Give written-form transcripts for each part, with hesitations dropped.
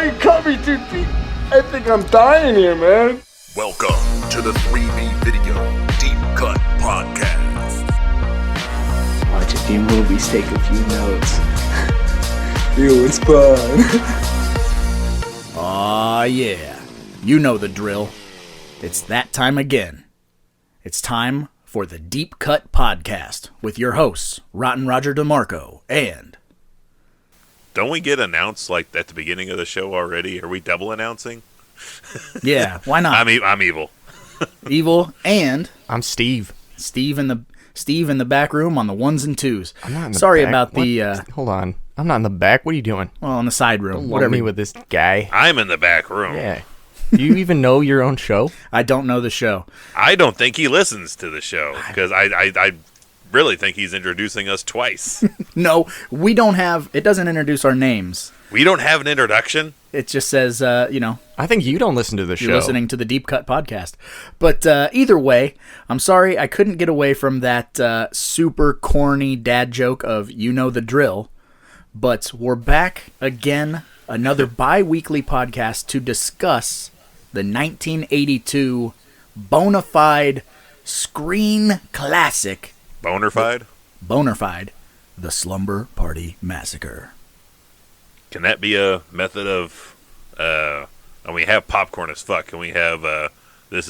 you cut me too deep. I think I'm dying here, man. Welcome to the 3B Video Deep Cut Podcast. Watch a few movies, take a few notes. It was fun. Aw, yeah. You know the drill. It's that time again. It's time for the Deep Cut Podcast with your hosts, Rotten Roger DeMarco and... Don't we get announced like at the beginning of the show already? Are we double announcing? Yeah, why not? I'm evil. Evil and... I'm Steve. Steve in the back room on the ones and twos. I'm not in the Sorry back. about What? the... Hold on. I'm not in the back. What are you doing? Well, in the side room. Don't Whatever. me with this guy. I'm in the back room. Yeah. Do you even know your own show? I don't know the show. I don't think he listens to the show because I really think he's introducing us twice. No, we don't have... It doesn't introduce our names. We don't have an introduction? It just says, I think you don't listen to the show. You're listening to the Deep Cut Podcast. But either way, I'm sorry I couldn't get away from that super corny dad joke of you know the drill. But we're back again, another bi-weekly podcast to discuss the 1982 bona fide screen classic. Bonerfied? Bonerfied, The Slumber Party Massacre. Can that be a method of... and we have popcorn as fuck, and we have... this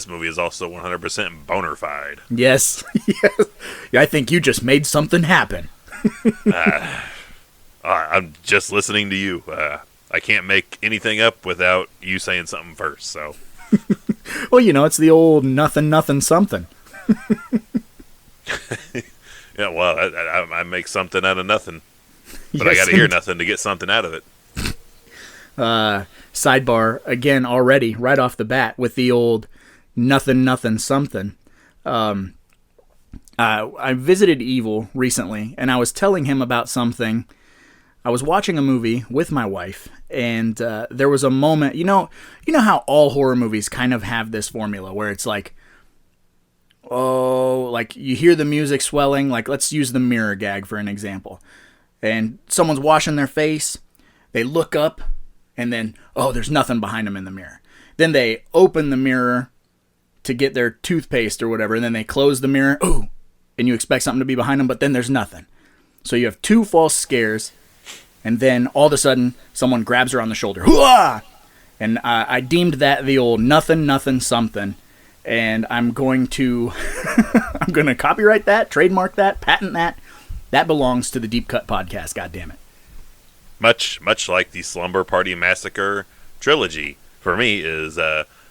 movie is also 100% bonerfied. Yes. Yes. I think you just made something happen. I'm just listening to you. I can't make anything up without you saying something first, so... Well, it's the old nothing something. Yeah, well, I make something out of nothing. But Yes, I got to hear nothing to get something out of it. Sidebar, again, already, right off the bat, with the old nothing something. I visited Evil recently, and I was telling him about something. I was watching a movie with my wife, and there was a moment, you know how all horror movies kind of have this formula, where it's like, oh, like you hear the music swelling, like let's use the mirror gag for an example. And someone's washing their face, they look up, and then, oh, there's nothing behind them in the mirror. Then they open the mirror to get their toothpaste or whatever, and then they close the mirror, ooh, and you expect something to be behind them, but then there's nothing. So you have two false scares, and then all of a sudden, someone grabs her on the shoulder. Hooah! And I deemed that the old nothing something, and I'm going to copyright that, trademark that, patent that. That belongs to the Deep Cut Podcast, goddammit. Much like the Slumber Party Massacre trilogy, for me, is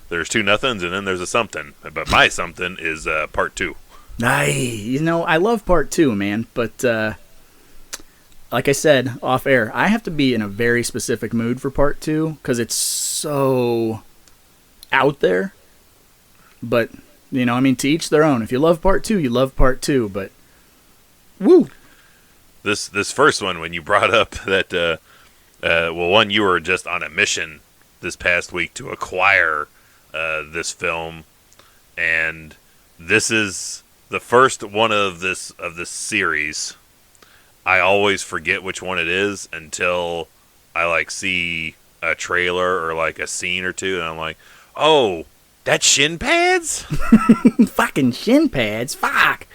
there's two nothings and then there's a something. But my something is part 2. I love part 2, man. But like I said off air, I have to be in a very specific mood for part 2 because it's so out there. But, to each their own. If you love part 2, you love part 2. But, woo! This first one, when you brought up that, one, you were just on a mission this past week to acquire this film, and this is the first one of this series. I always forget which one it is until I see a trailer or a scene or two, and I'm like, oh, that's shin pads? Fucking shin pads, fuck!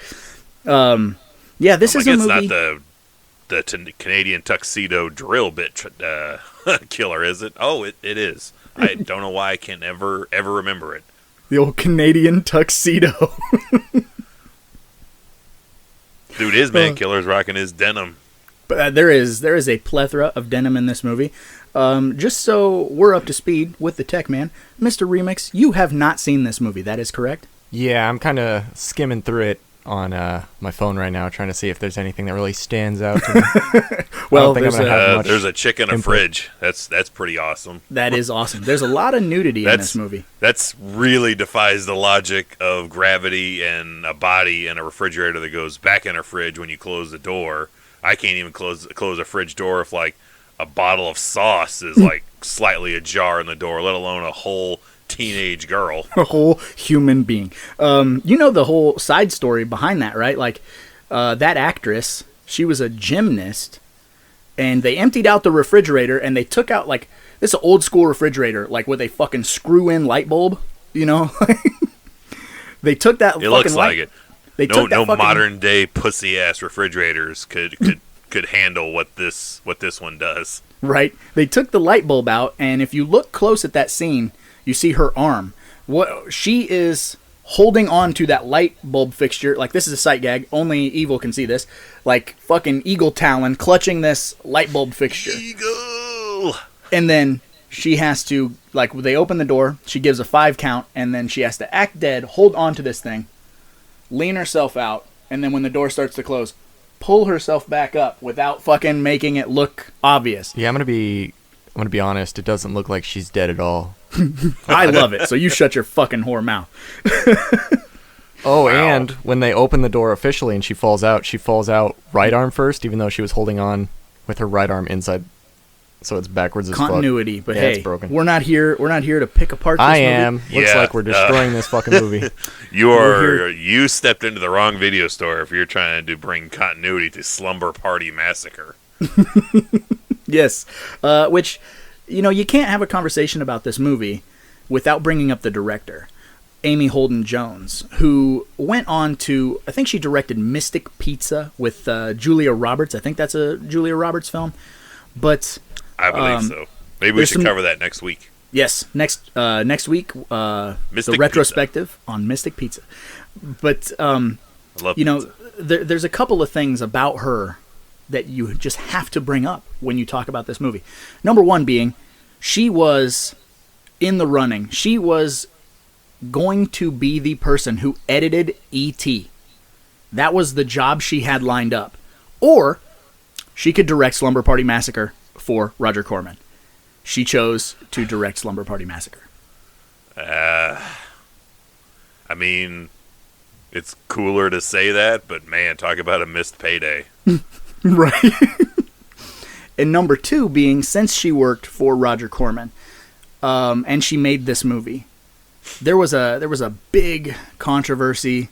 Yeah, this is a movie... It's not the Canadian tuxedo drill bit killer, is it? Oh, it is. I don't know why I can't ever remember it. The old Canadian tuxedo. Dude, his man killer's rocking his denim. But there is a plethora of denim in this movie. Just so we're up to speed with the tech man, Mr. Remix, you have not seen this movie, that is correct? Yeah, I'm kind of skimming through it on my phone right now, trying to see if there's anything that really stands out to me. Well, there's a chick in a fridge. That's pretty awesome. That is awesome. There's a lot of nudity in this movie. That's really defies the logic of gravity and a body and a refrigerator that goes back in a fridge when you close the door. I can't even close a fridge door if a bottle of sauce is slightly ajar in the door, let alone a whole teenage girl. A whole human being. The whole side story behind that, right? That actress, she was a gymnast, And they emptied out the refrigerator, and they took out, like, this is an old school refrigerator, like with a fucking screw-in light bulb, you know? They took that. It looks like it. They took that no fucking, modern day pussy ass refrigerators could handle what this one does. Right. They took the light bulb out, and if you look close at that scene, you see her arm. What she is holding on to that light bulb fixture, like this is a sight gag, only Evil can see this, like fucking eagle talon clutching this light bulb fixture. Eagle! And then she has to, like, they open the door, she gives a 5 count, and then she has to act dead, hold on to this thing, lean herself out, and then when the door starts to close, pull herself back up without fucking making it look obvious. Yeah, I'm gonna be honest. It doesn't look like she's dead at all. I love it. So you shut your fucking whore mouth. Oh, Wow. and when they open the door officially and she falls out right arm first, even though she was holding on with her right arm inside, so it's backwards as fuck. Continuity, but Yeah, hey, it's broken. we're not here to pick apart this I movie. am. Looks Yeah, like we're destroying this fucking movie. You stepped into the wrong video store if you're trying to bring continuity to Slumber Party Massacre. Yes. Which, you know, you can't have a conversation about this movie without bringing up the director, Amy Holden Jones, who went on to, I think she directed Mystic Pizza with Julia Roberts. I think that's a Julia Roberts film. But I believe so. Maybe we should cover that next week. yes, next week, the Mystic retrospective on Mystic Pizza. But I love you know, pizza. there's a couple of things about her that you just have to bring up when you talk about this movie. Number one being, she was in the running. She was going to be the person who edited E.T. That was the job she had lined up. Or she could direct Slumber Party Massacre for Roger Corman. She chose to direct Slumber Party Massacre. I mean, it's cooler to say that, but man, talk about a missed payday. Right. And number two being, since she worked for Roger Corman, and she made this movie, there was a big controversy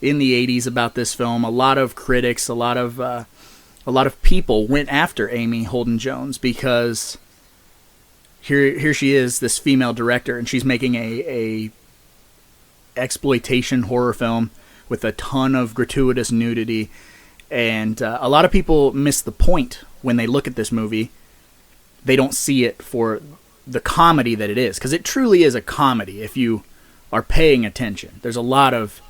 in the 80s about this film. A lot of critics, a lot of people went after Amy Holden Jones because here she is, this female director, and she's making a exploitation horror film with a ton of gratuitous nudity. And a lot of people miss the point when they look at this movie. They don't see it for the comedy that it is, because it truly is a comedy if you are paying attention. There's a lot of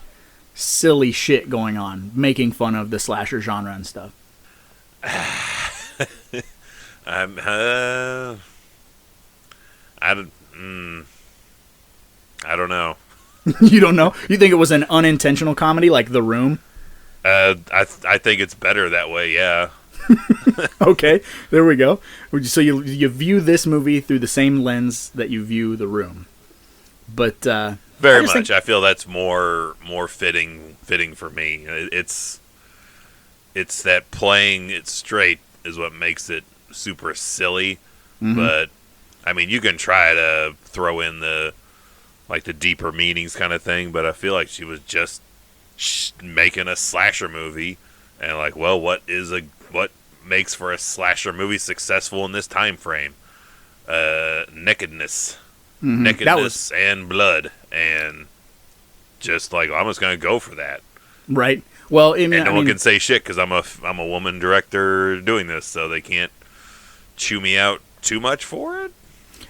silly shit going on, making fun of the slasher genre and stuff. I don't know. You don't know? You think it was an unintentional comedy like The Room? I think it's better that way. Yeah. Okay, there we go. So you view this movie through the same lens that you view The Room, but Very much. I feel that's more fitting for me. It's that playing it straight is what makes it super silly. Mm-hmm. But I mean, you can try to throw in the deeper meanings kind of thing. But I feel like she was just making a slasher movie, and what makes for a slasher movie successful in this time frame? Nakedness. Mm-hmm. Nakedness and blood, and just I'm just gonna go for that, right? Well, no one can say shit because I'm a woman director doing this, so they can't chew me out too much for it.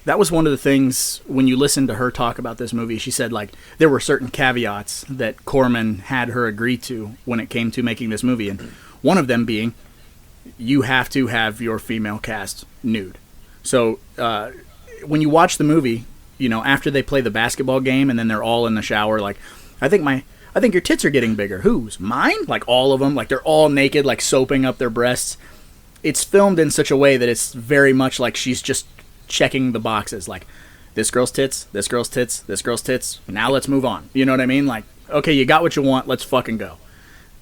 That was one of the things when you listen to her talk about this movie. She said there were certain caveats that Corman had her agree to when it came to making this movie, and one of them being you have to have your female cast nude. So when you watch the movie, after they play the basketball game and then they're all in the shower, I think your tits are getting bigger. Whose? Mine? All of them. They're all naked, soaping up their breasts. It's filmed in such a way that it's very much like she's just checking the boxes. This girl's tits, this girl's tits, this girl's tits. Now let's move on. You know what I mean? Okay, you got what you want. Let's fucking go.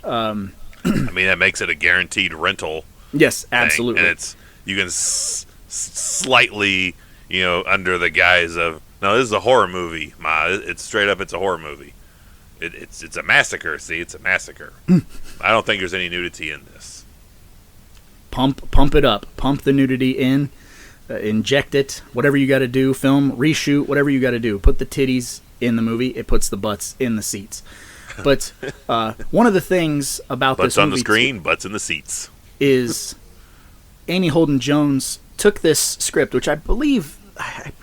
I mean, that makes it a guaranteed rental. Yes, thing. absolutely. And you can slightly, under the guise of, no, this is a horror movie, Ma. It's straight up, it's a horror movie. It's a massacre. See, it's a massacre. I don't think there's any nudity in this. Pump it up. Pump the nudity in. Inject it. Whatever you got to do. Film, reshoot, whatever you got to do. Put the titties in the movie. It puts the butts in the seats. But one of the things about Butts this movie on the screen, butts in the seats. is Amy Holden Jones took this script, which I believe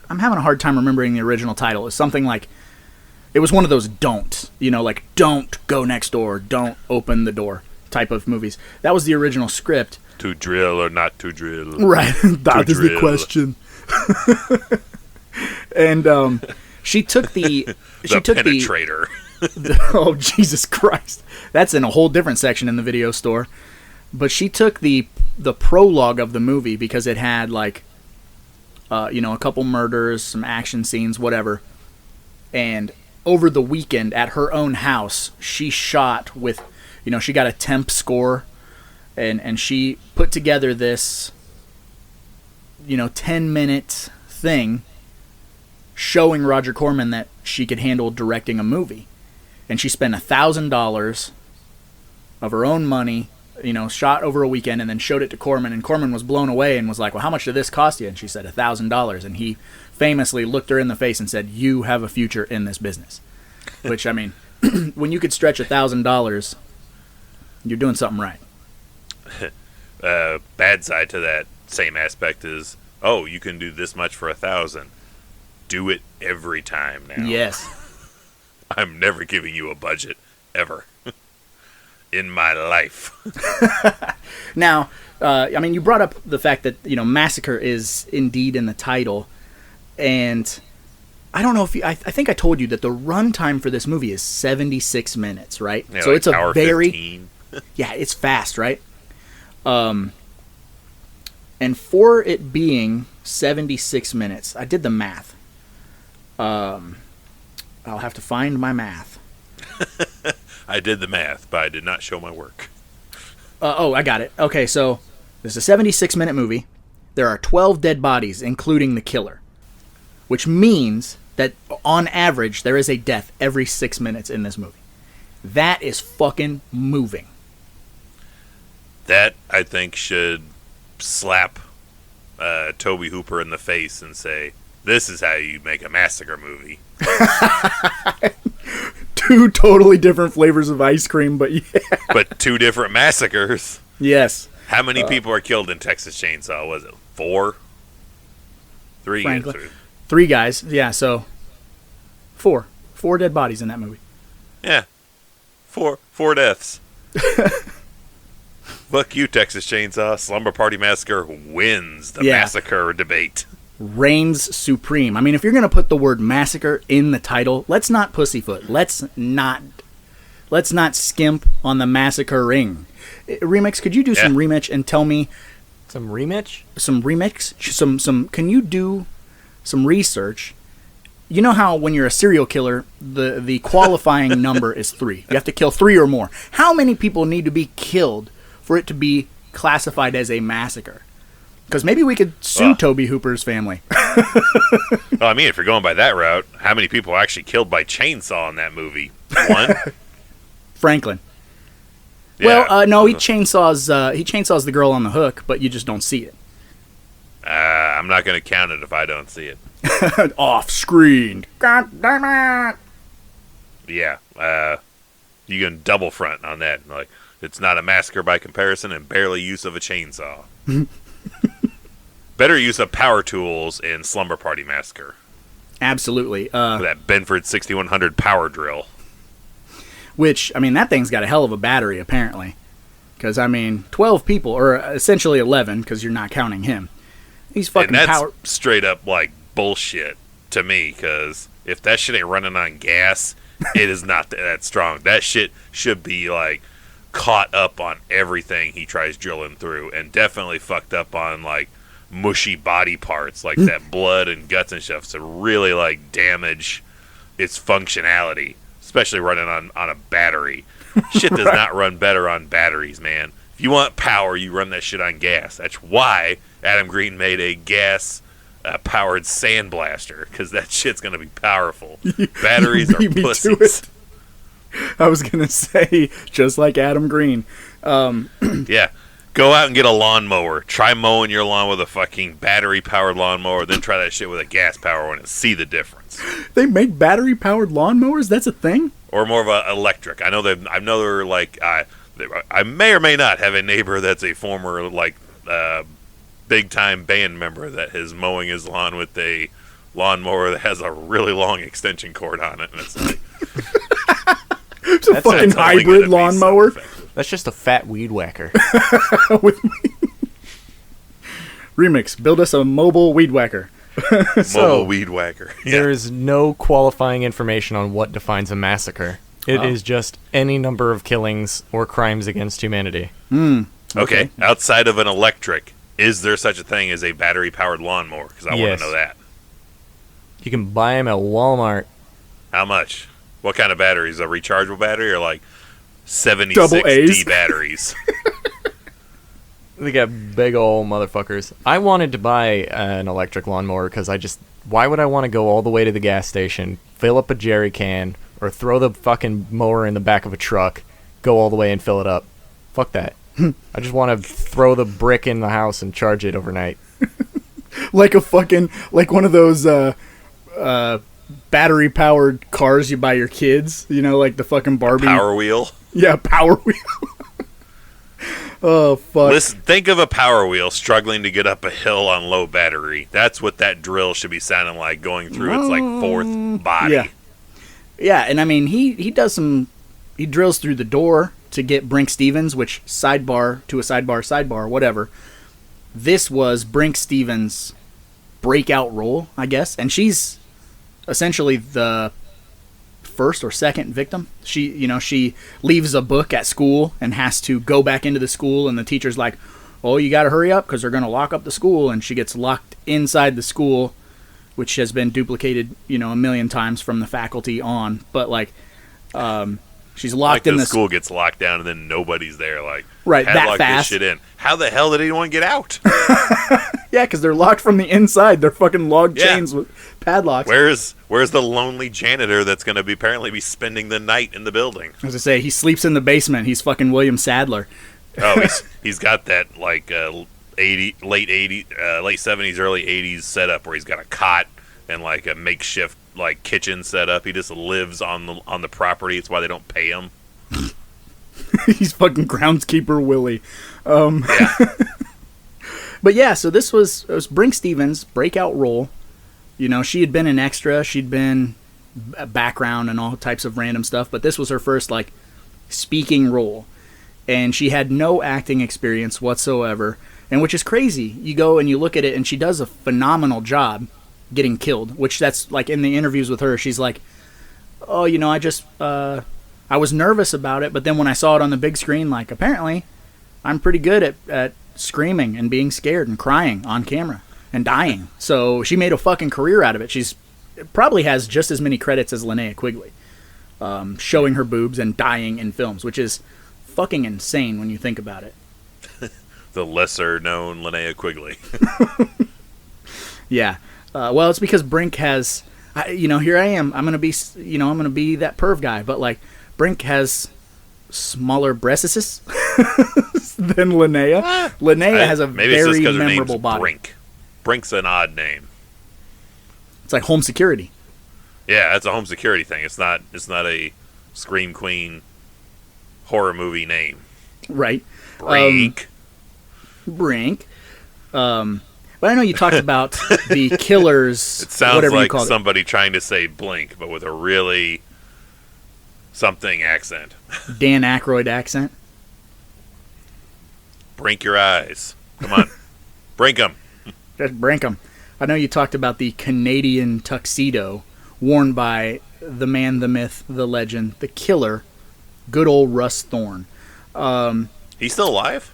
I'm having a hard time remembering the original title. It's something like, it was one of those don't go next door, don't open the door type of movies. That was the original script. To drill or not to drill? Right, that is the drill. question. And she took the penetrator. Oh, Jesus Christ. That's in a whole different section in the video store. But she took the prologue of the movie because it had like a couple murders, some action scenes, whatever. And over the weekend at her own house, she shot with, she got a temp score and she put together this 10-minute thing showing Roger Corman that she could handle directing a movie. And she spent $1,000 of her own money, shot over a weekend, and then showed it to Corman. And Corman was blown away and was like, well, how much did this cost you? And she said $1,000. And he famously looked her in the face and said, you have a future in this business. Which, I mean, when you could stretch $1,000, you're doing something right. Bad side to that same aspect is, oh, you can do this much for $1,000. Do it every time now. Yes. I'm never giving you a budget, ever. In my life. Now, you brought up the fact that, massacre is indeed in the title. And I don't know if I think I told you that the runtime for this movie is 76 minutes, right? Yeah, so like it's a hour very 15. Yeah, it's fast, right? And for it being 76 minutes, I did the math. I'll have to find my math. I did the math, but I did not show my work. I got it. Okay, so this is a 76-minute movie. There are 12 dead bodies, including the killer, which means that on average, there is a death every 6 minutes in this movie. That is fucking moving. That, I think, should slap Toby Hooper in the face and say, this is how you make a massacre movie. Two totally different flavors of ice cream, but yeah. But two different massacres. Yes. How many people are killed in Texas Chainsaw? Was it 4? 3? Frankly, 3 guys. Yeah, so 4. 4 dead bodies in that movie. Yeah. 4 deaths. Fuck you, Texas Chainsaw. Slumber Party Massacre wins the massacre debate. Reigns supreme. I mean, if you're going to put the word massacre in the title, let's not pussyfoot. Let's not skimp on the massacring. Remix, could you do some remix and tell me Some remix? some remix? Can you do some research? You know how when you're a serial killer, the qualifying number is 3. You have to kill 3 or more. How many people need to be killed for it to be classified as a massacre? Because maybe we could sue Toby Hooper's family. Well, I mean, if you're going by that route, how many people are actually killed by chainsaw in that movie? 1? Franklin. Yeah. Well, no, he chainsaws the girl on the hook, but you just don't see it. I'm not going to count it if I don't see it. Off screen. God damn it! Yeah. You can double front on that. Like, it's not a massacre by comparison and barely use of a chainsaw. Better use of power tools in Slumber Party Massacre. Absolutely. That Benford 6100 power drill. Which, I mean, that thing's got a hell of a battery, apparently. Because, I mean, 12 people, or essentially 11, because you're not counting him. He's fucking and that's straight up, like, bullshit to me, because if that shit ain't running on gas, it is not that strong. That shit should be, like, caught up on everything he tries drilling through, and definitely fucked up on, like, mushy body parts, like that blood and guts and stuff, to really, like, damage its functionality, especially running on a battery. Shit does not run better on batteries, man. If you want power, you run that shit on gas. That's why Adam Green made a gas powered sandblaster, because that shit's gonna be powerful. Batteries are pussies. I was gonna say, just like Adam Green. Yeah, Go out and get a lawnmower. Try mowing your lawn with a fucking battery-powered lawnmower, then try that shit with a gas-powered one and see the difference. They make battery-powered lawnmowers? That's a thing? Or more of a electric. I know they're like... I may or may not have a neighbor that's a former, like, big-time band member that is mowing his lawn with a lawnmower that has a really long extension cord on it. And it's like... It's a fucking hybrid lawnmower. That's just a fat weed whacker. With me. Remix, build us a mobile weed whacker. Mobile weed whacker. Yeah. There is no qualifying information on what defines a massacre. It is just any number of killings or crimes against humanity. Okay, outside of an electric, is there such a thing as a battery-powered lawnmower? Because I want to know that. You can buy them at Walmart. How much? What kind of batteries? A rechargeable battery or like 76D batteries? They got big old motherfuckers. I wanted to buy an electric lawnmower because why would I want to go all the way to the gas station, fill up a jerry can, or throw the fucking mower in the back of a truck, go all the way and fill it up? Fuck that. I just want to throw the brick in the house and charge it overnight. Like one of those battery-powered cars you buy your kids, like the fucking Barbie. Power wheel? Yeah, Power Wheel. Oh, fuck. Listen, think of a Power Wheel struggling to get up a hill on low battery. That's what that drill should be sounding like going through its, like, fourth body. Yeah. Yeah, and I mean, he drills through the door to get Brink Stevens, which sidebar to a sidebar, whatever. This was Brink Stevens' breakout role, I guess, and she's essentially the first or second victim. She leaves a book at school and has to go back into the school, and the teacher's like, "Oh, you got to hurry up because they're going to lock up the school," and she gets locked inside the school, which has been duplicated, a million times from the faculty on. But she's locked in the school gets locked down and then nobody's there. Like, right, padlock that fast. This shit in. How the hell did anyone get out? Yeah, because they're locked from the inside. They're fucking log chains with padlocks. Where's the lonely janitor that's going to apparently be spending the night in the building? As I say, he sleeps in the basement. He's fucking William Sadler. Oh, he's got that like late 70s, early 80s setup where he's got a cot and like a makeshift like kitchen setup. He just lives on the property. It's why they don't pay him. He's fucking groundskeeper Willie. Yeah. But yeah, so it was Brink Stevens' breakout role. She had been an extra, she'd been a background and all types of random stuff, but this was her first like speaking role, and she had no acting experience whatsoever. And which is crazy. You go and you look at it, and she does a phenomenal job getting killed. Which that's like in the interviews with her, she's like, "Oh, I was nervous about it, but then when I saw it on the big screen, like apparently, I'm pretty good at screaming and being scared and crying on camera and dying." So she made a fucking career out of it. She's probably has just as many credits as Linnea Quigley, showing her boobs and dying in films, which is fucking insane when you think about it. The lesser known Linnea Quigley. Yeah. Well, it's because Brink has, here I am. I'm gonna be that perv guy, but like Brink has smaller breasts than Linnea. Linnea has a very memorable body. Brink. Brink's an odd name. It's like home security. Yeah, that's a home security thing. It's not a Scream Queen horror movie name. Right. Brink. Brink. But I know you talked about the killers. It sounds like somebody trying to say blink, but with a really something accent. Dan Aykroyd accent. Brink your eyes. Come on. Brink them. Just brink them. I know you talked about the Canadian tuxedo worn by the man, the myth, the legend, the killer, good old Russ Thorne. He's still alive?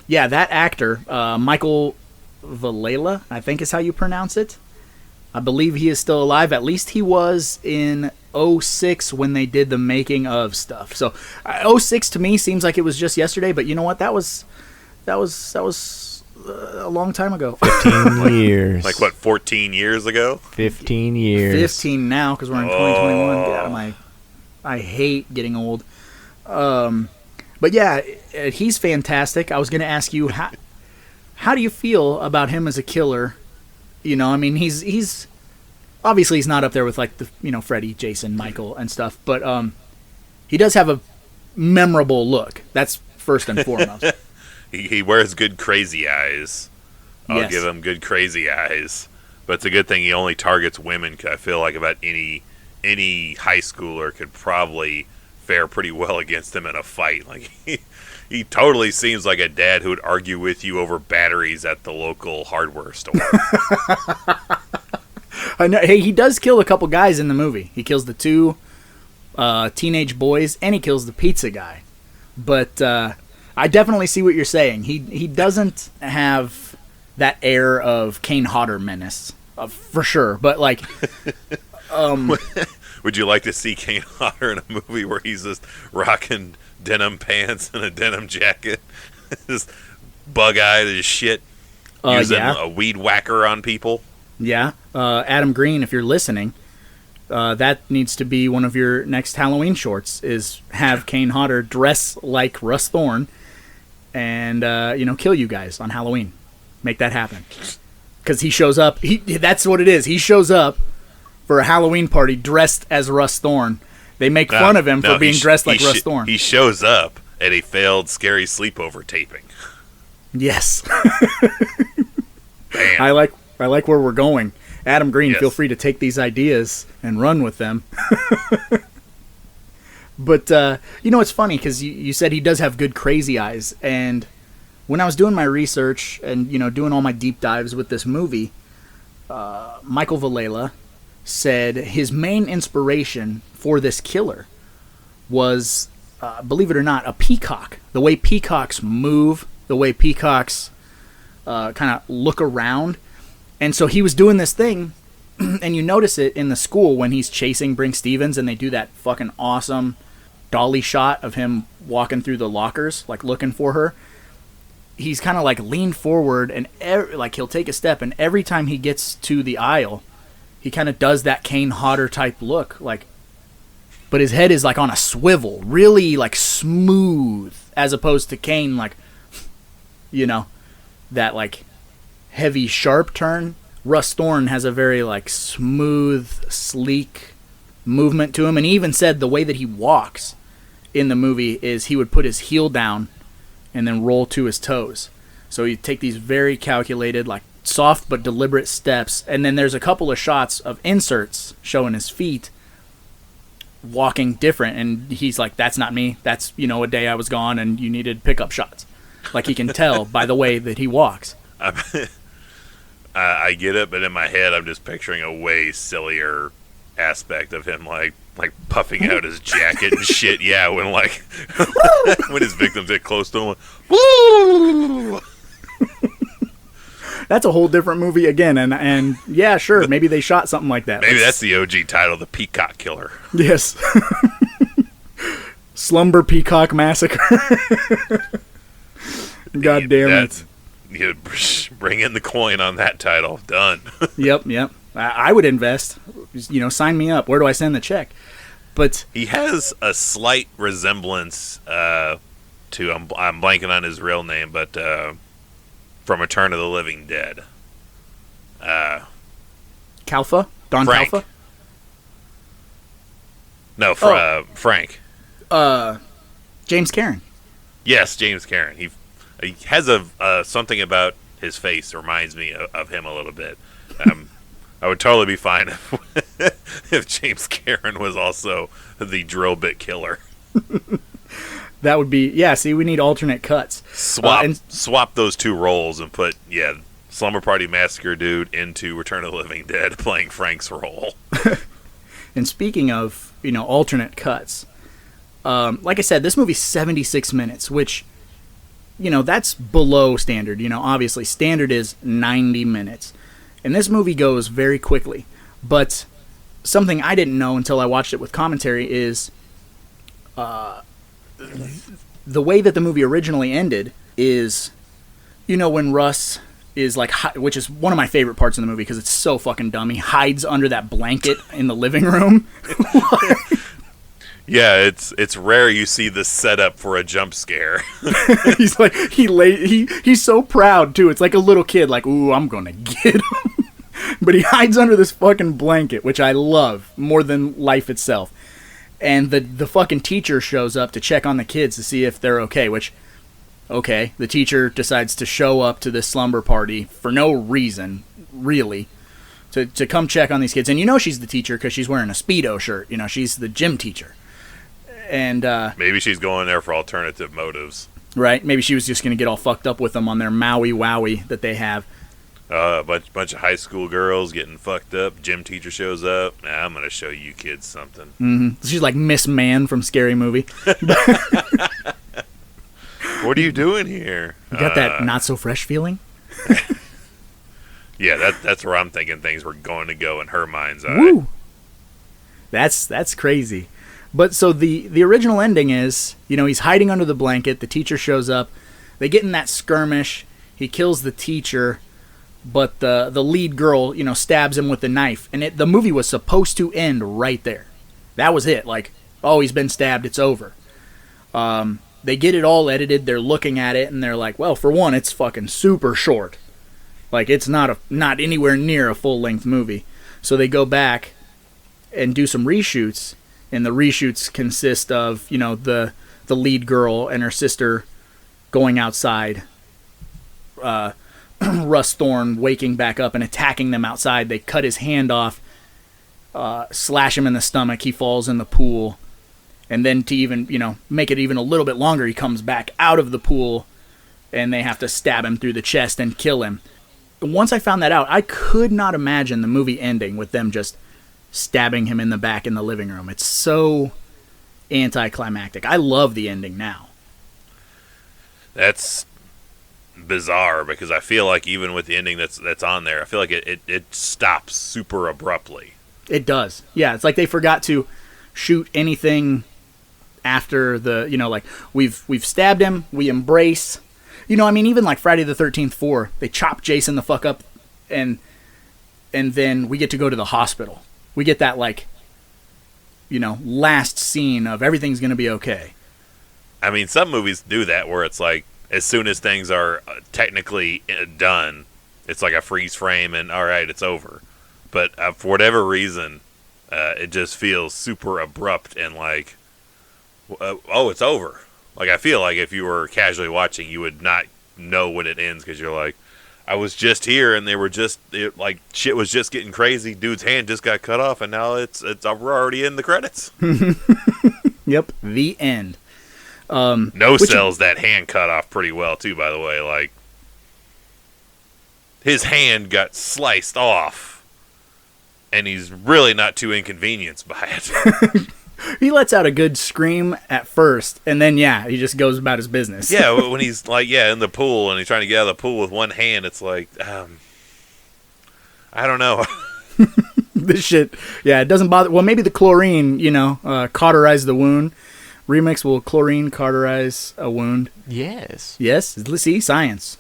Yeah, that actor, Michael Vallela, I think is how you pronounce it. I believe he is still alive. At least he was in 2006 when they did the making of stuff. So 2006 to me seems like it was just yesterday, but you know what? That was a long time ago. 15 years. Like what, 14 years ago? 15 years. 15 now because we're in 2021. Get out of my... I hate getting old. But But yeah, he's fantastic. I was going to ask you, how do you feel about him as a killer? You know, I mean, he's obviously he's not up there with like the, you know, Freddy, Jason, Michael and stuff, but he does have a memorable look. That's first and foremost. He wears good crazy eyes. I'll Yes. give him good crazy eyes. But it's a good thing he only targets women, 'cause I feel like about any high schooler could probably fare pretty well against him in a fight. Like he totally seems like a dad who would argue with you over batteries at the local hardware store. I know. Hey, he does kill a couple guys in the movie. He kills the two teenage boys, and he kills the pizza guy. But I definitely see what you're saying. He doesn't have that air of Kane Hodder menace, for sure. But like, Would you like to see Kane Hodder in a movie where he's just rocking denim pants and a denim jacket, just bug-eyed as shit, using a weed whacker on people? Yeah, Adam Green, if you're listening, that needs to be one of your next Halloween shorts. Is have Kane Hodder dress like Russ Thorne and kill you guys on Halloween. Make that happen, because he shows up. That's what it is. He shows up for a Halloween party dressed as Russ Thorne. They make fun of him for being dressed like Russ Thorne. He shows up at a failed Scary Sleepover taping. Yes. Bam. I like where we're going. Adam Green, Yes. feel free to take these ideas and run with them. But, it's funny because you said he does have good crazy eyes. And when I was doing my research and, doing all my deep dives with this movie, Michael Vallela said his main inspiration for this killer was, believe it or not, a peacock. The way peacocks move, the way peacocks kind of look around. And so he was doing this thing, and you notice it in the school when he's chasing Brink Stevens, and they do that fucking awesome dolly shot of him walking through the lockers, like looking for her. He's kind of like leaned forward, and like he'll take a step, and every time he gets to the aisle, he kind of does that Kane Hodder type look, like, but his head is like on a swivel, really like smooth, as opposed to Kane, like, that like heavy sharp turn. Russ Thorne has a very like smooth, sleek movement to him, and he even said the way that he walks in the movie is he would put his heel down and then roll to his toes. So he'd take these very calculated, like soft but deliberate steps, and then there's a couple of shots of inserts showing his feet walking different, and he's like, that's not me, that's a day I was gone and you needed pickup shots. Like he can tell by the way that he walks. I get it, but in my head I'm just picturing a way sillier aspect of him, like puffing out his jacket and shit. Yeah, when when his victims get close to him. Woo! That's a whole different movie again, and yeah, sure, maybe they shot something like that. Maybe that's the OG title, The Peacock Killer. Yes. Slumber Peacock Massacre. God damn it. You bring in the coin on that title. Done. Yep. I would invest. Sign me up. Where do I send the check? But he has a slight resemblance to, I'm blanking on his real name, but from Return of the Living Dead. Kalfa? Don Frank. Kalfa? No, Frank. James Karen. Yes, James Karen. He has something about his face reminds me of him a little bit. I would totally be fine if James Karen was also the drill bit killer. That would be, yeah, see, we need alternate cuts. Swap those two roles and put, Slumber Party Massacre dude into Return of the Living Dead playing Frank's role. And speaking of, alternate cuts, like I said, this movie's 76 minutes, which, that's below standard. Obviously, standard is 90 minutes. And this movie goes very quickly. But something I didn't know until I watched it with commentary is the way that the movie originally ended is, when Russ is like, which is one of my favorite parts of the movie because it's so fucking dumb. He hides under that blanket in the living room. Yeah, it's rare you see the setup for a jump scare. He's like he's so proud too. It's like a little kid, like, ooh, I'm gonna get him. But he hides under this fucking blanket, which I love more than life itself. And the fucking teacher shows up to check on the kids to see if they're okay. Which, okay, the teacher decides to show up to this slumber party for no reason, really, to come check on these kids. And you know she's the teacher because she's wearing a Speedo shirt. You know, she's the gym teacher. And maybe she's going there for alternative motives. Right? Maybe she was just going to get all fucked up with them on their Maui Wowie that they have. A bunch of high school girls getting fucked up. Gym teacher shows up. Nah, I'm going to show you kids something. Mm-hmm. She's like Miss Man from Scary Movie. What are you doing here? You got that not so fresh feeling? Yeah, that's where I'm thinking things were going to go in her mind's eye. Woo! That's crazy. But so the original ending is, you know, he's hiding under the blanket. The teacher shows up. They get in that skirmish. He kills the teacher, but the lead girl, you know, stabs him with the knife. And the movie was supposed to end right there. That was it. Like, oh, he's been stabbed. It's over. They get it all edited. They're looking at it, and they're like, well, for one, it's fucking super short. Like, it's not anywhere near a full-length movie. So they go back and do some reshoots. And the reshoots consist of, you know, the lead girl and her sister going outside, Russ Thorne waking back up and attacking them outside. They cut his hand off, slash him in the stomach. He falls in the pool. And then to even, you know, make it even a little bit longer, he comes back out of the pool and they have to stab him through the chest and kill him. Once I found that out, I could not imagine the movie ending with them just stabbing him in the back in the living room. It's so anticlimactic. I love the ending now. That's bizarre because I feel like even with the ending that's on there, I feel like it stops super abruptly. It does. Yeah, it's like they forgot to shoot anything after the, you know, like we've stabbed him, we embrace. You know, I mean, even like Friday the 13th 4, they chop Jason the fuck up and then we get to go to the hospital. We get that, like, you know, last scene of everything's going to be okay. I mean, some movies do that where it's like, as soon as things are technically done, it's like a freeze frame and, all right, it's over. But for whatever reason, it just feels super abrupt and like, oh, it's over. Like, I feel like if you were casually watching, you would not know when it ends because you're like, I was just here, and they were just like shit was just getting crazy. Dude's hand just got cut off, and now we're already in the credits. Yep, the end. Sells that hand cut off pretty well too. By the way, like his hand got sliced off, and he's really not too inconvenienced by it. He lets out a good scream at first, and then, yeah, he just goes about his business. Yeah, when he's, like, in the pool, and he's trying to get out of the pool with one hand, it's like, I don't know. This shit, yeah, it doesn't bother. Well, maybe the chlorine, you know, cauterize the wound. Remix, will chlorine cauterize a wound? Yes. Yes? See, science.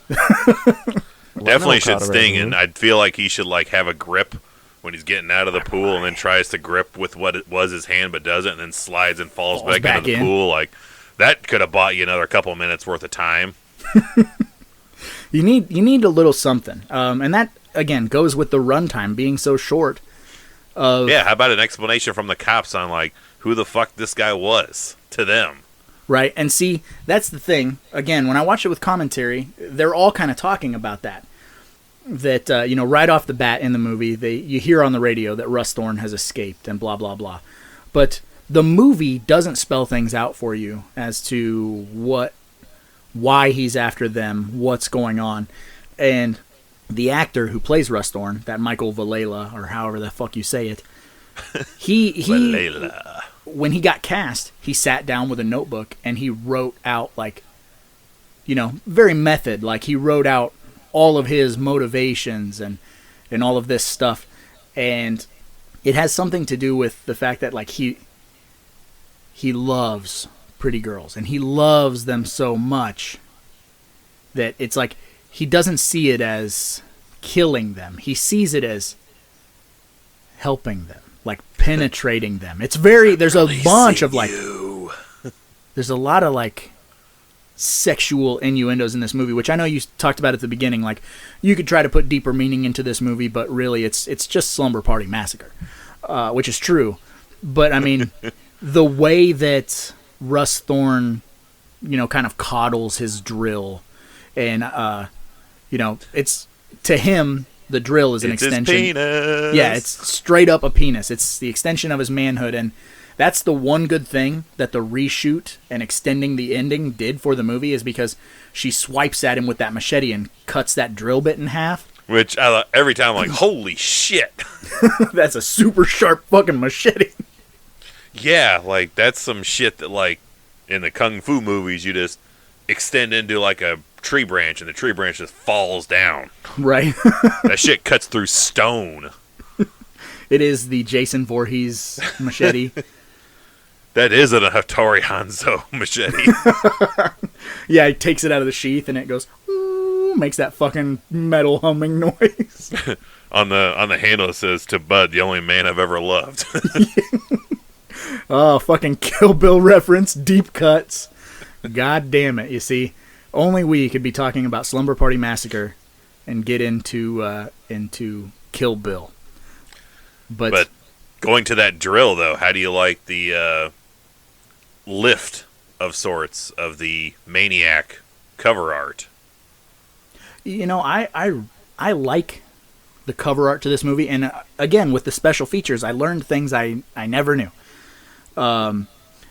Definitely should sting, and I'd feel like he should, like, have a grip when he's getting out of the pool and then tries to grip with what it was his hand but doesn't and then slides and falls back into the pool. Like, that could have bought you another couple minutes worth of time. You need a little something. And that, again, goes with the runtime being so short. Yeah, how about an explanation from the cops on, like, who the fuck this guy was to them? Right, and see, that's the thing. Again, when I watch it with commentary, they're all kind of talking about that. That, you know, right off the bat in the movie, you hear on the radio that Russ Thorne has escaped and blah, blah, blah. But the movie doesn't spell things out for you as to why he's after them, what's going on. And the actor who plays Russ Thorne, that Michael Vallela, or however the fuck you say it, he when he got cast, he sat down with a notebook and he wrote out, like, you know, very method, like he wrote out all of his motivations and all of this stuff. And it has something to do with the fact that, like, he loves pretty girls and he loves them so much that it's like he doesn't see it as killing them. He sees it as helping them. like penetrating them. It's very, there's a bunch of like, there's a lot of like sexual innuendos in this movie, which I know you talked about at the beginning. Like, you could try to put deeper meaning into this movie, but really it's just Slumber Party Massacre, which is true. But I mean, the way that Russ Thorne, you know, kind of coddles his drill, and you know, it's, to him, the drill is an extension. His penis. Yeah, it's straight up a penis. It's the extension of his manhood, and that's the one good thing that the reshoot and extending the ending did for the movie, is because she swipes at him with that machete and cuts that drill bit in half. Which every time I'm like, holy shit. That's a super sharp fucking machete. Yeah, like, that's some shit that, like, in the Kung Fu movies, you just extend into, like, a tree branch, and the tree branch just falls down. Right. That shit cuts through stone. It is the Jason Voorhees machete. That is an Hattori Hanzo machete. Yeah, he takes it out of the sheath, and it goes, ooh, makes that fucking metal humming noise. on the handle it says, "To Bud, the only man I've ever loved." Oh, fucking Kill Bill reference, deep cuts. God damn it, you see. Only we could be talking about Slumber Party Massacre and get into Kill Bill. But going to that drill, though, how do you like the lift of sorts of the Maniac cover art? You know, I like the cover art to this movie, and again, with the special features, I learned things I never knew.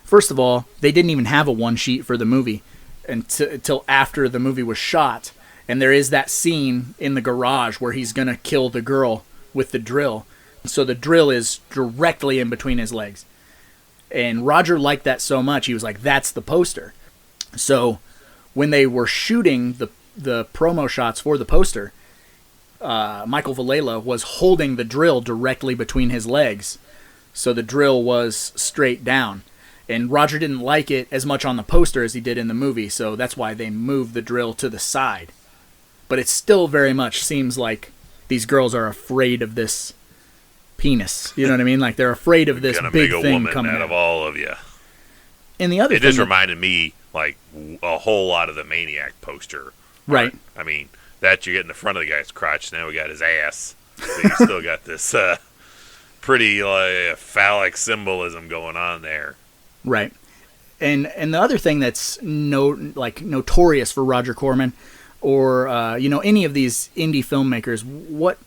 First of all, they didn't even have a one sheet for the movie until after the movie was shot, and there is that scene in the garage where he's gonna kill the girl with the drill. So the drill is directly in between his legs. And Roger liked that so much, he was like, that's the poster. So when they were shooting the promo shots for the poster, Michael Vallela was holding the drill directly between his legs. So the drill was straight down. And Roger didn't like it as much on the poster as he did in the movie, so that's why they moved the drill to the side. But it still very much seems like these girls are afraid of this penis. You know what I mean? Like, they're afraid of this big thing coming out of all of you. And the other thing, just reminded me, like, a whole lot of the Maniac poster. Right. I mean, that you get in the front of the guy's crotch, now we got his ass. So you still got this pretty phallic symbolism going on there. Right. And the other thing that's notorious for Roger Corman, or any of these indie filmmakers, what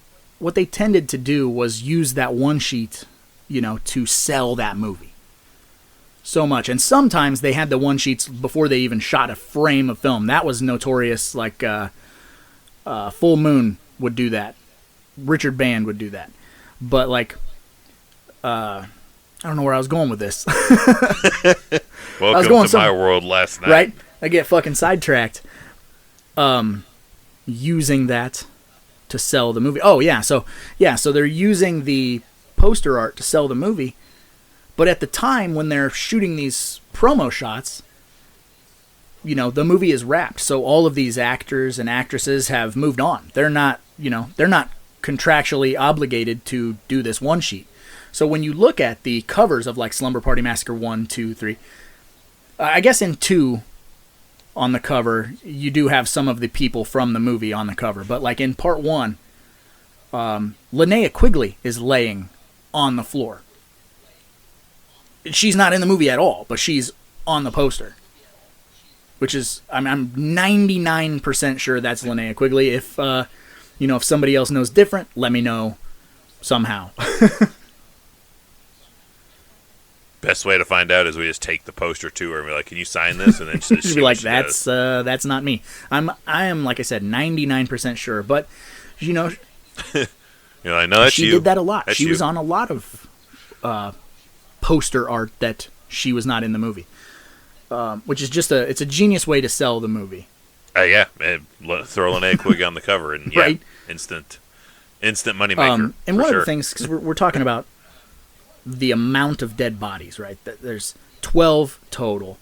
they tended to do was use that one sheet, to sell that movie so much. And sometimes they had the one sheets before they even shot a frame of film. That was notorious. Like Full Moon would do that. Richard Band would do that. But I don't know where I was going with this. Welcome to my world last night. Right? I get fucking sidetracked. Using that to sell the movie. Oh, yeah. So they're using the poster art to sell the movie. But at the time when they're shooting these promo shots, the movie is wrapped. So all of these actors and actresses have moved on. They're not contractually obligated to do this one sheet. So when you look at the covers of like Slumber Party Massacre 1, 2, 3, I guess in 2 on the cover, you do have some of the people from the movie on the cover. But like in part 1, Linnea Quigley is laying on the floor. She's not in the movie at all, but she's on the poster. Which is, I'm 99% sure that's Linnea Quigley. If, if somebody else knows different, let me know somehow. Best way to find out is we just take the poster to her and be like, "Can you sign this?" And then she'll be like, "That's not me." I am like I said, 99% sure, but I know that's she did that a lot. She was on a lot of poster art that she was not in the movie, which is just it's a genius way to sell the movie. Yeah, throw Linnea Quigley on the cover and right? instant money maker. And one of the things, because we're talking about the amount of dead bodies, right? There's 12 total.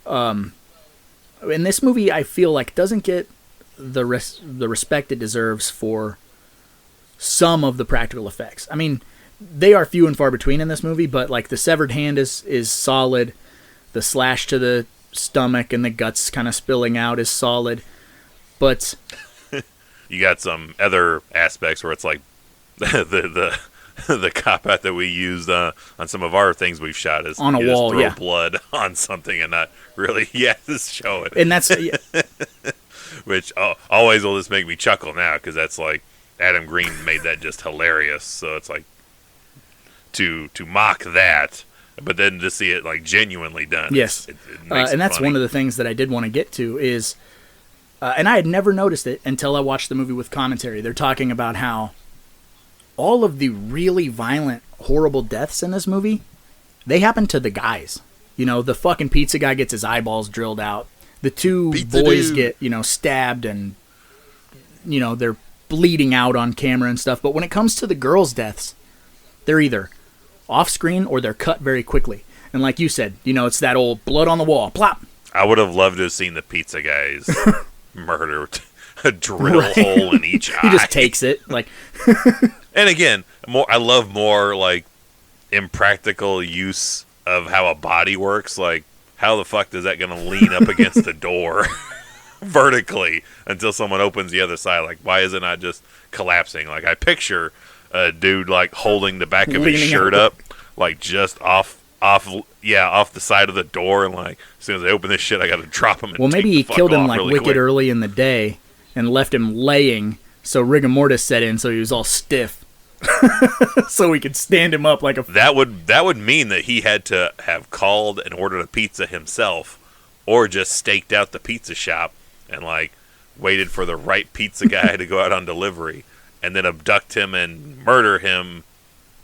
And this movie, I feel like, doesn't get the respect it deserves for some of the practical effects. I mean, they are few and far between in this movie, but like the severed hand is solid. The slash to the stomach and the guts kind of spilling out is solid. But you got some other aspects where it's like the cop out that we used on some of our things we've shot is on a wall, throw yeah, blood on something and not really, just show it. And that's which always will just make me chuckle now because that's like Adam Green made that just hilarious. So it's like to mock that, but then to see it like genuinely done. Yes, it makes and that's funny. one of the things that I did want to get to is, and I had never noticed it until I watched the movie with commentary. They're talking about how all of the really violent, horrible deaths in this movie, they happen to the guys. You know, the fucking pizza guy gets his eyeballs drilled out. The two Pizza boys dude. get, stabbed and, they're bleeding out on camera and stuff. But when it comes to the girls' deaths, they're either off screen or they're cut very quickly. And like you said, it's that old blood on the wall. Plop. I would have loved to have seen the pizza guys murder a drill hole in each eye. He just takes it. Like, and again, I love more like impractical use of how a body works. Like, how the fuck is that going to lean up against the door vertically until someone opens the other side? Like, why is it not just collapsing? Like, I picture a dude like holding the back of his Leaning shirt up. up, like just off the side of the door, and like as soon as I open this shit, I got to drop him. And well, maybe take he the fuck killed him off like really wicked quick. early in the day and left him laying, so rigor mortis set in, so he was all stiff, so we could stand him up like a. That would mean that he had to have called and ordered a pizza himself, or just staked out the pizza shop and like waited for the right pizza guy to go out on delivery, and then abduct him and murder him,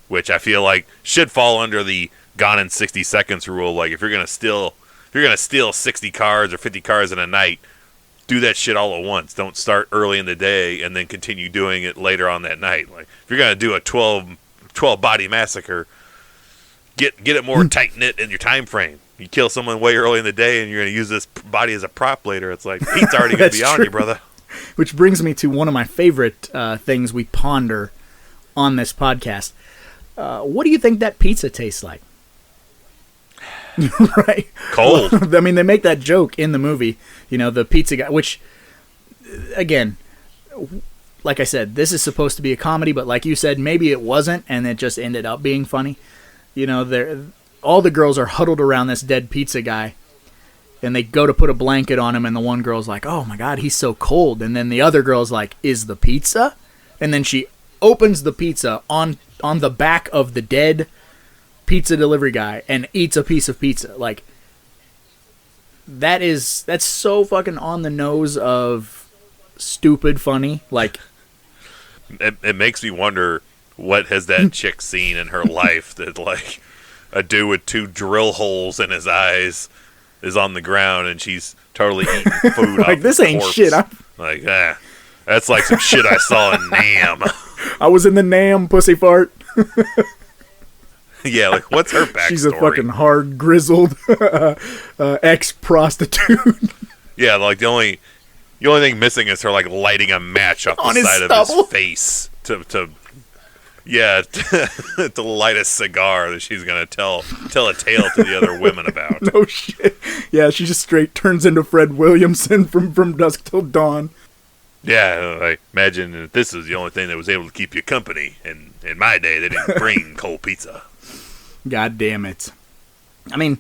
which I feel like should fall under the gone in 60 seconds rule. Like, if you're gonna steal 60 cars or 50 cars in a night, do that shit all at once. Don't start early in the day and then continue doing it later on that night. Like, if you're gonna do a 12 body massacre, get it more tight knit in your time frame. You kill someone way early in the day and you're gonna use this body as a prop later. It's like, heat's already gonna be on true. you, brother. Which brings me to one of my favorite things we ponder on this podcast. What do you think that pizza tastes like? Right? Cold. I mean, they make that joke in the movie, the pizza guy, which, again, like I said, this is supposed to be a comedy, but like you said, maybe it wasn't, and it just ended up being funny. All the girls are huddled around this dead pizza guy, and they go to put a blanket on him, and the one girl's like, oh my God, he's so cold. And then the other girl's like, is the pizza? And then she opens the pizza on the back of the dead pizza delivery guy and eats a piece of pizza. Like, that's so fucking on the nose of stupid funny. Like, it makes me wonder, what has that chick seen in her life that like a dude with 2 drill holes in his eyes is on the ground and she's totally eating food like, off this the ain't corpse. shit. Like, that's like some shit I saw in Nam. I was in the Nam, pussy fart. Yeah, like, what's her backstory? She's a fucking hard, grizzled ex-prostitute. Yeah, like the only thing missing is her like lighting a match off On the his side of stubble? his face to to light a cigar that she's gonna tell a tale to the other women about. No shit. Yeah, she just straight turns into Fred Williamson from Dusk Till Dawn. Yeah, like, imagine if this is the only thing that was able to keep you company. And in my day, they didn't bring cold pizza. God damn it. I mean,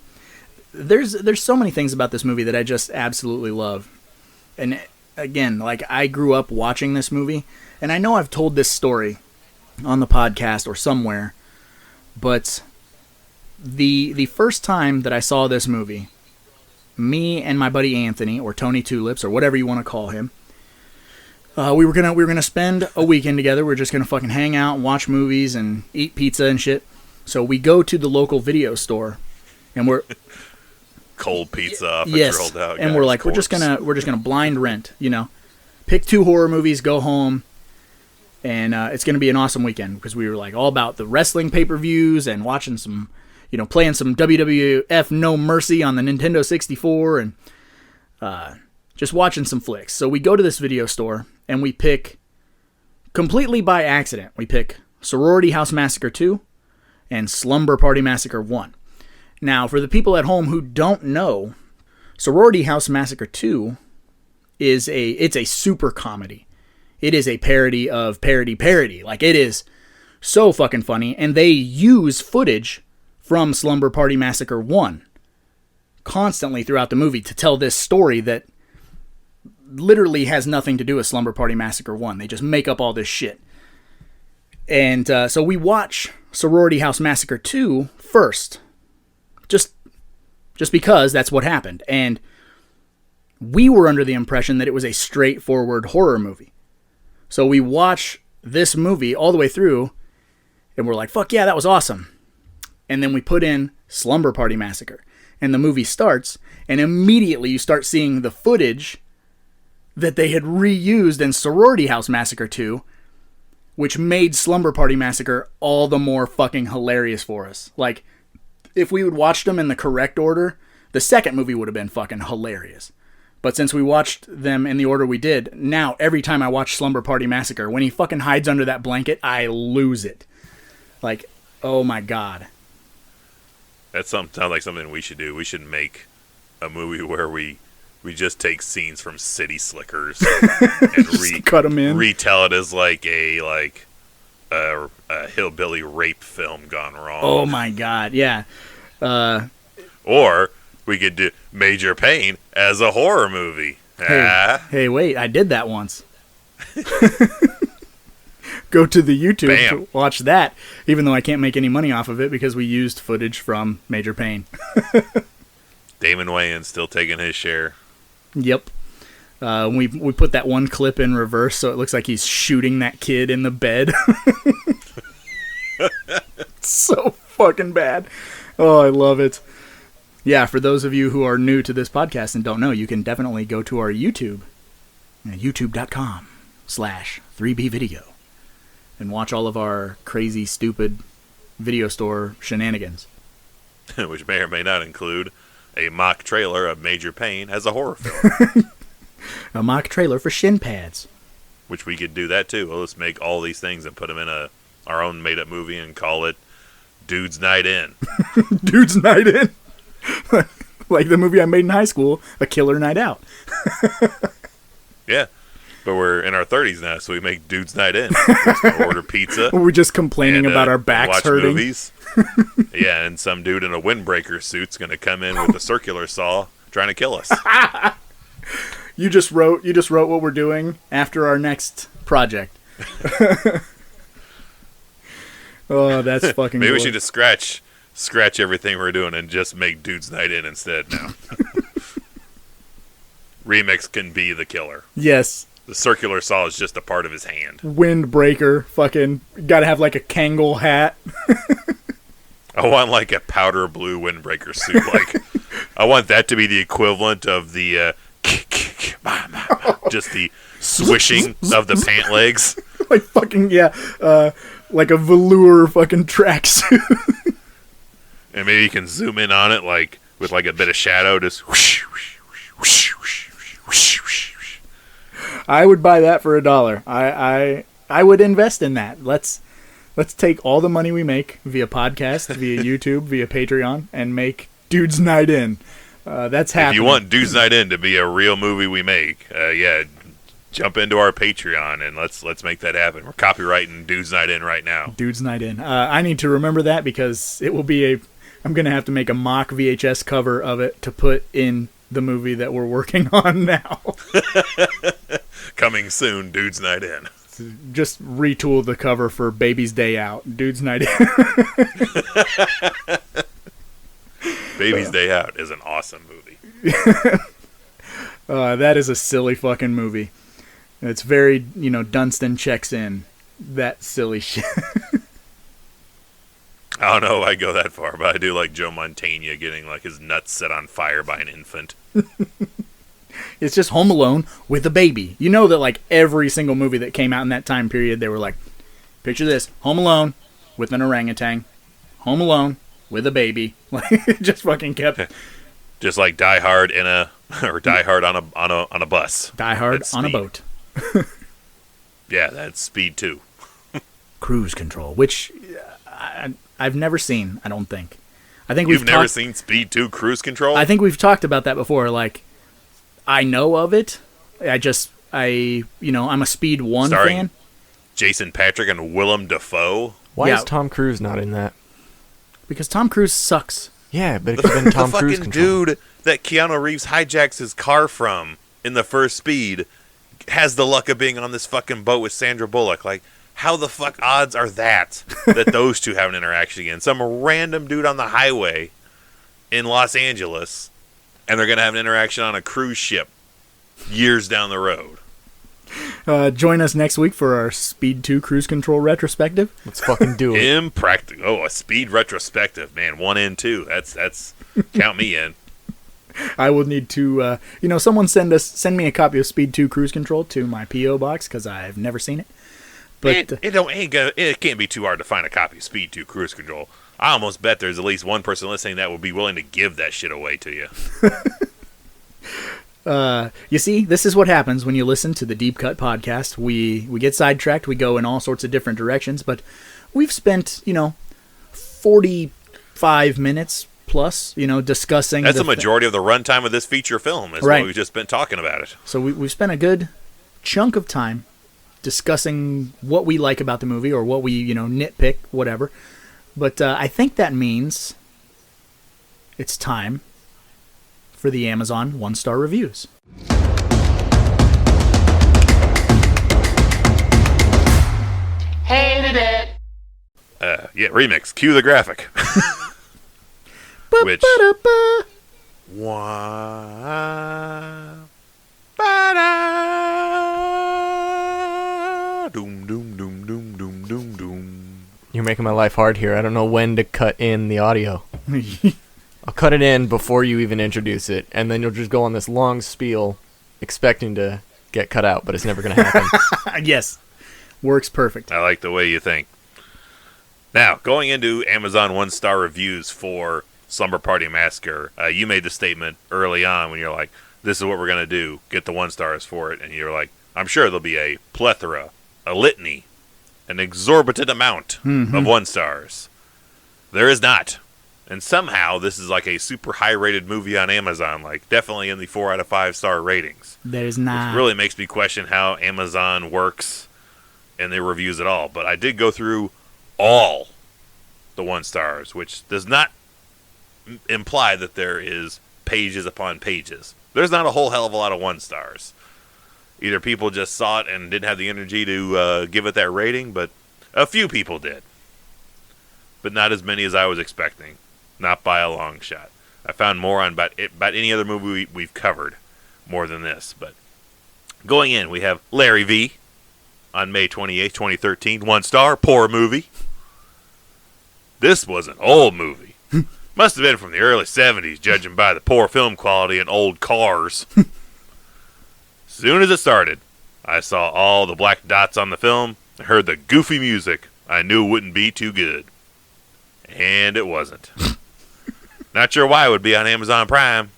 there's so many things about this movie that I just absolutely love. And again, like, I grew up watching this movie, and I know I've told this story on the podcast or somewhere, but the first time that I saw this movie, me and my buddy Anthony, or Tony Tulips, or whatever you want to call him, we were gonna spend a weekend together. We are just gonna fucking hang out and watch movies and eat pizza and shit. So we go to the local video store, and we're Cold pizza off a yes, drilled out and guy's we're like, corpse. we're just gonna blind rent, pick 2 horror movies, go home, and it's gonna be an awesome weekend because we were like all about the wrestling pay-per-views and watching some, playing some WWF No Mercy on the Nintendo 64 and just watching some flicks. So we go to this video store and we pick completely by accident, we pick Sorority House Massacre 2 and Slumber Party Massacre 1. Now, for the people at home who don't know, Sorority House Massacre 2 it's a super comedy. It is a parody of parody. Like, it is so fucking funny, and they use footage from Slumber Party Massacre 1 constantly throughout the movie to tell this story that literally has nothing to do with Slumber Party Massacre 1. They just make up all this shit. And so we watch Sorority House Massacre 2 first. Just because that's what happened. And we were under the impression that it was a straightforward horror movie. So we watch this movie all the way through, and we're like, fuck yeah, that was awesome. And then we put in Slumber Party Massacre. And the movie starts, and immediately you start seeing the footage that they had reused in Sorority House Massacre 2, which made Slumber Party Massacre all the more fucking hilarious for us. Like, if we would watched them in the correct order, the second movie would have been fucking hilarious. But since we watched them in the order we did, now every time I watch Slumber Party Massacre, when he fucking hides under that blanket, I lose it. Like, oh my god. That sounds like something we should do. We should make a movie where we just take scenes from City Slickers and cut them in, retell it as like a hillbilly rape film gone wrong. Oh my god, yeah. Or we could do Major Payne as a horror movie. Hey, wait, I did that once. Go to the YouTube to watch that, even though I can't make any money off of it because we used footage from Major Payne. Damon Wayans still taking his share. Yep. We put that one clip in reverse so it looks like he's shooting that kid in the bed. It's so fucking bad. Oh, I love it. Yeah, for those of you who are new to this podcast and don't know, you can definitely go to our YouTube, youtube.com/3bvideo, and watch all of our crazy, stupid video store shenanigans. Which may or may not include a mock trailer of Major Payne as a horror film. A mock trailer for shin pads. Which we could do that too. Well, let's make all these things and put them in our own made-up movie and call it Dude's Night In. Dude's Night In. Like the movie I made in high school, A Killer Night Out. Yeah. But we're in our 30s now, so we make Dude's Night In. We're just gonna order pizza. We're just complaining about our backs watch hurting. Movies. Yeah, and some dude in a windbreaker suit's going to come in with a circular saw trying to kill us. You just wrote what we're doing after our next project. Oh, that's fucking Maybe good. we should just scratch everything we're doing and just make Dude's Night In instead now. Remix can be the killer. Yes. The circular saw is just a part of his hand. Windbreaker, fucking gotta have like a Kangol hat. I want like a powder blue windbreaker suit. Like, I want that to be the equivalent of the just the swishing of the pant legs. Like fucking like a velour fucking tracksuit. And maybe you can zoom in on it like with like a bit of shadow, just whoosh, whoosh, whoosh, whoosh, whoosh, whoosh. I would buy that for $1. I would invest in that. Let's take all the money we make via podcast, via YouTube, via Patreon, and make Dude's Night In. That's happening. If you want Dude's Night In to be a real movie we make, jump into our Patreon and let's make that happen. We're copywriting Dude's Night In right now. Dude's Night In. I need to remember that because it will be I'm going to have to make a mock VHS cover of it to put in the movie that we're working on now. Coming soon, Dude's Night In. Just retool the cover for Baby's Day Out. Dude's Night In. Baby's Day Out is an awesome movie. That is a silly fucking movie. It's very, Dunstan checks in. That silly shit. I don't know if I go that far, but I do like Joe Mantegna getting like his nuts set on fire by an infant. It's just Home Alone with a baby. You know that like every single movie that came out in that time period, they were like, picture this, Home Alone with an orangutan, Home Alone with a baby. Like it just fucking kept. Just like Die Hard Die Hard on a bus. Die Hard on a boat. Yeah, that's Speed 2. Cruise Control, which I've never seen, I don't think. I think You've never seen Speed 2 Cruise Control? I think we've talked about that before. Like, I know of it. I'm a Speed 1 Starring fan. Jason Patrick and Willem Dafoe. Why is Tom Cruise not in that? Because Tom Cruise sucks. Yeah, but it could have been Tom the Cruise fucking control. dude that Keanu Reeves hijacks his car from in the first Speed has the luck of being on this fucking boat with Sandra Bullock. Like, how the fuck odds are that those two have an interaction again? Some random dude on the highway in Los Angeles, and they're going to have an interaction on a cruise ship years down the road. Join us next week for our Speed 2 Cruise Control retrospective. Let's fucking do it. Impractical. Oh, a Speed retrospective. Man, 1 and 2. That's count me in. I will need to, someone send me a copy of Speed 2 Cruise Control to my P.O. box, because I've never seen it. But it can't be too hard to find a copy of Speed 2 Cruise Control. I almost bet there's at least one person listening that would be willing to give that shit away to you. You see, this is what happens when you listen to the Deep Cut podcast. We get sidetracked. We go in all sorts of different directions. But we've spent, 45 minutes plus, discussing. That's the majority of the runtime of this feature film is what we've just been talking about it. So we've spent a good chunk of time discussing what we like about the movie or what we, nitpick, whatever. But I think that means it's time for the Amazon 1-star reviews. Hated it. Remix. Cue the graphic. Which... Doom, doom, doom, doom, doom, doom, doom. You're making my life hard here. I don't know when to cut in the audio. I'll cut it in before you even introduce it, and then you'll just go on this long spiel expecting to get cut out, but it's never going to happen. Yes. Works perfect. I like the way you think. Now, going into Amazon 1-star reviews for Slumber Party Massacre, you made the statement early on when you're like, this is what we're going to do, get the 1 stars for it, and you're like, I'm sure there'll be a plethora, a litany, an exorbitant amount of 1 stars. There is not. And somehow this is like a super high-rated movie on Amazon, like definitely in the 4 out of 5 star ratings. There's not. Which really makes me question how Amazon works in their reviews at all. But I did go through all the 1 stars, which does not imply that there is pages upon pages. There's not a whole hell of a lot of 1 stars. Either people just saw it and didn't have the energy to give it that rating, but a few people did. But not as many as I was expecting. Not by a long shot. I found more on about any other movie we've covered more than this. But going in, we have Larry V. on May 28th, 2013. 1 star, poor movie. This was an old movie. Must have been from the early 70s, judging by the poor film quality and old cars. Soon as it started, I saw all the black dots on the film and heard the goofy music. I knew it wouldn't be too good. And it wasn't. Not sure why it would be on Amazon Prime.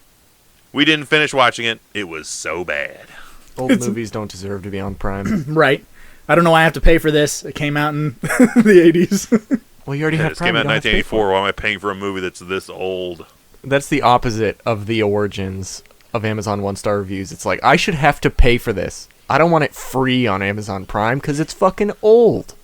We didn't finish watching it. It was so bad. Old movies don't deserve to be on Prime. Right. I don't know why I have to pay for this. It came out in the 80s. Well, you already have It Prime. came out in you don't have to pay for 1984. Why am I paying for a movie that's this old? it. That's the opposite of the origins of Amazon 1-star reviews. It's like, I should have to pay for this. I don't want it free on Amazon Prime because it's fucking old.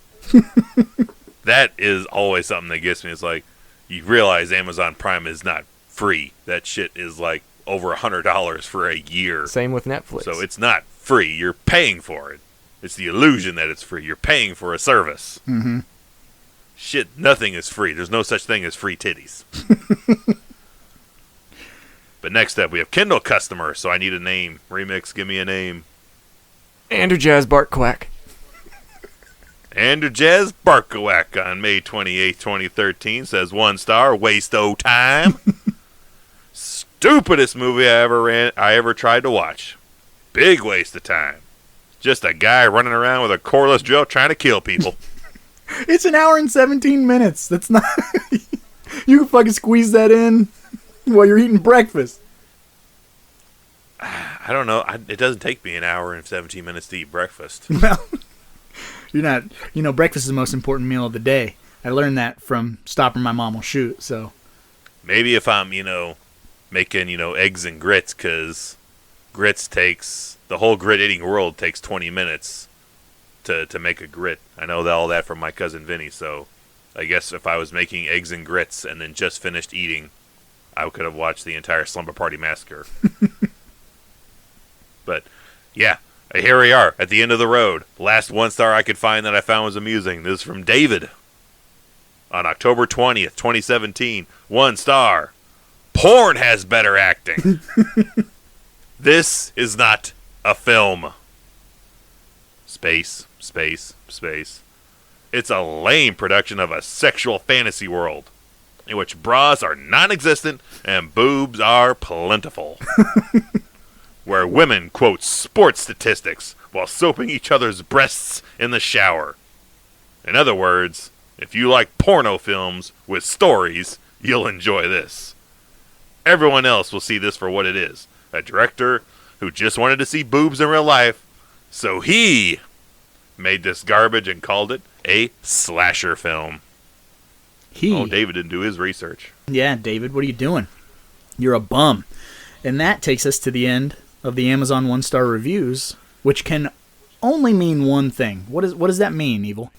That is always something that gets me. It's like, you realize Amazon Prime is not free. That shit is like over $100 for a year. Same with Netflix. So it's not free. You're paying for it. It's the illusion that it's free. You're paying for a service. Mm-hmm. Shit, nothing is free. There's no such thing as free titties. But next up, we have Kindle customer. So I need a name. Remix, give me a name. Andrew Jazz Bart Quack. Andrew Jez Barkowak on May 28th, 2013 says 1 star, waste o' time. Stupidest movie I ever tried to watch. Big waste of time. Just a guy running around with a cordless drill trying to kill people. It's an hour and 17 minutes. That's not... You can fucking squeeze that in while you're eating breakfast. I don't know. It doesn't take me an hour and 17 minutes to eat breakfast. Well, You're not, breakfast is the most important meal of the day. I learned that from Stopping My Mom Will Shoot, so. Maybe if I'm, making, eggs and grits, because the whole grit eating world takes 20 minutes to make a grit. I know all that from my cousin Vinny, so I guess if I was making eggs and grits and then just finished eating, I could have watched the entire Slumber Party Massacre. But, yeah, here we are at the end of the road. Last 1 star I could find that I found was amusing. This is from David on October 20th, 2017. 1 star. Porn has better acting. This is not a film. Space. It's a lame production of a sexual fantasy world in which bras are non-existent and boobs are plentiful. Where women quote sports statistics while soaping each other's breasts in the shower. In other words, if you like porno films with stories, you'll enjoy this. Everyone else will see this for what it is. A director who just wanted to see boobs in real life, so he made this garbage and called it a slasher film. Oh, David didn't do his research. Yeah, David, what are you doing? You're a bum. And that takes us to the end of the Amazon 1-star reviews, which can only mean one thing. What does that mean, Evil?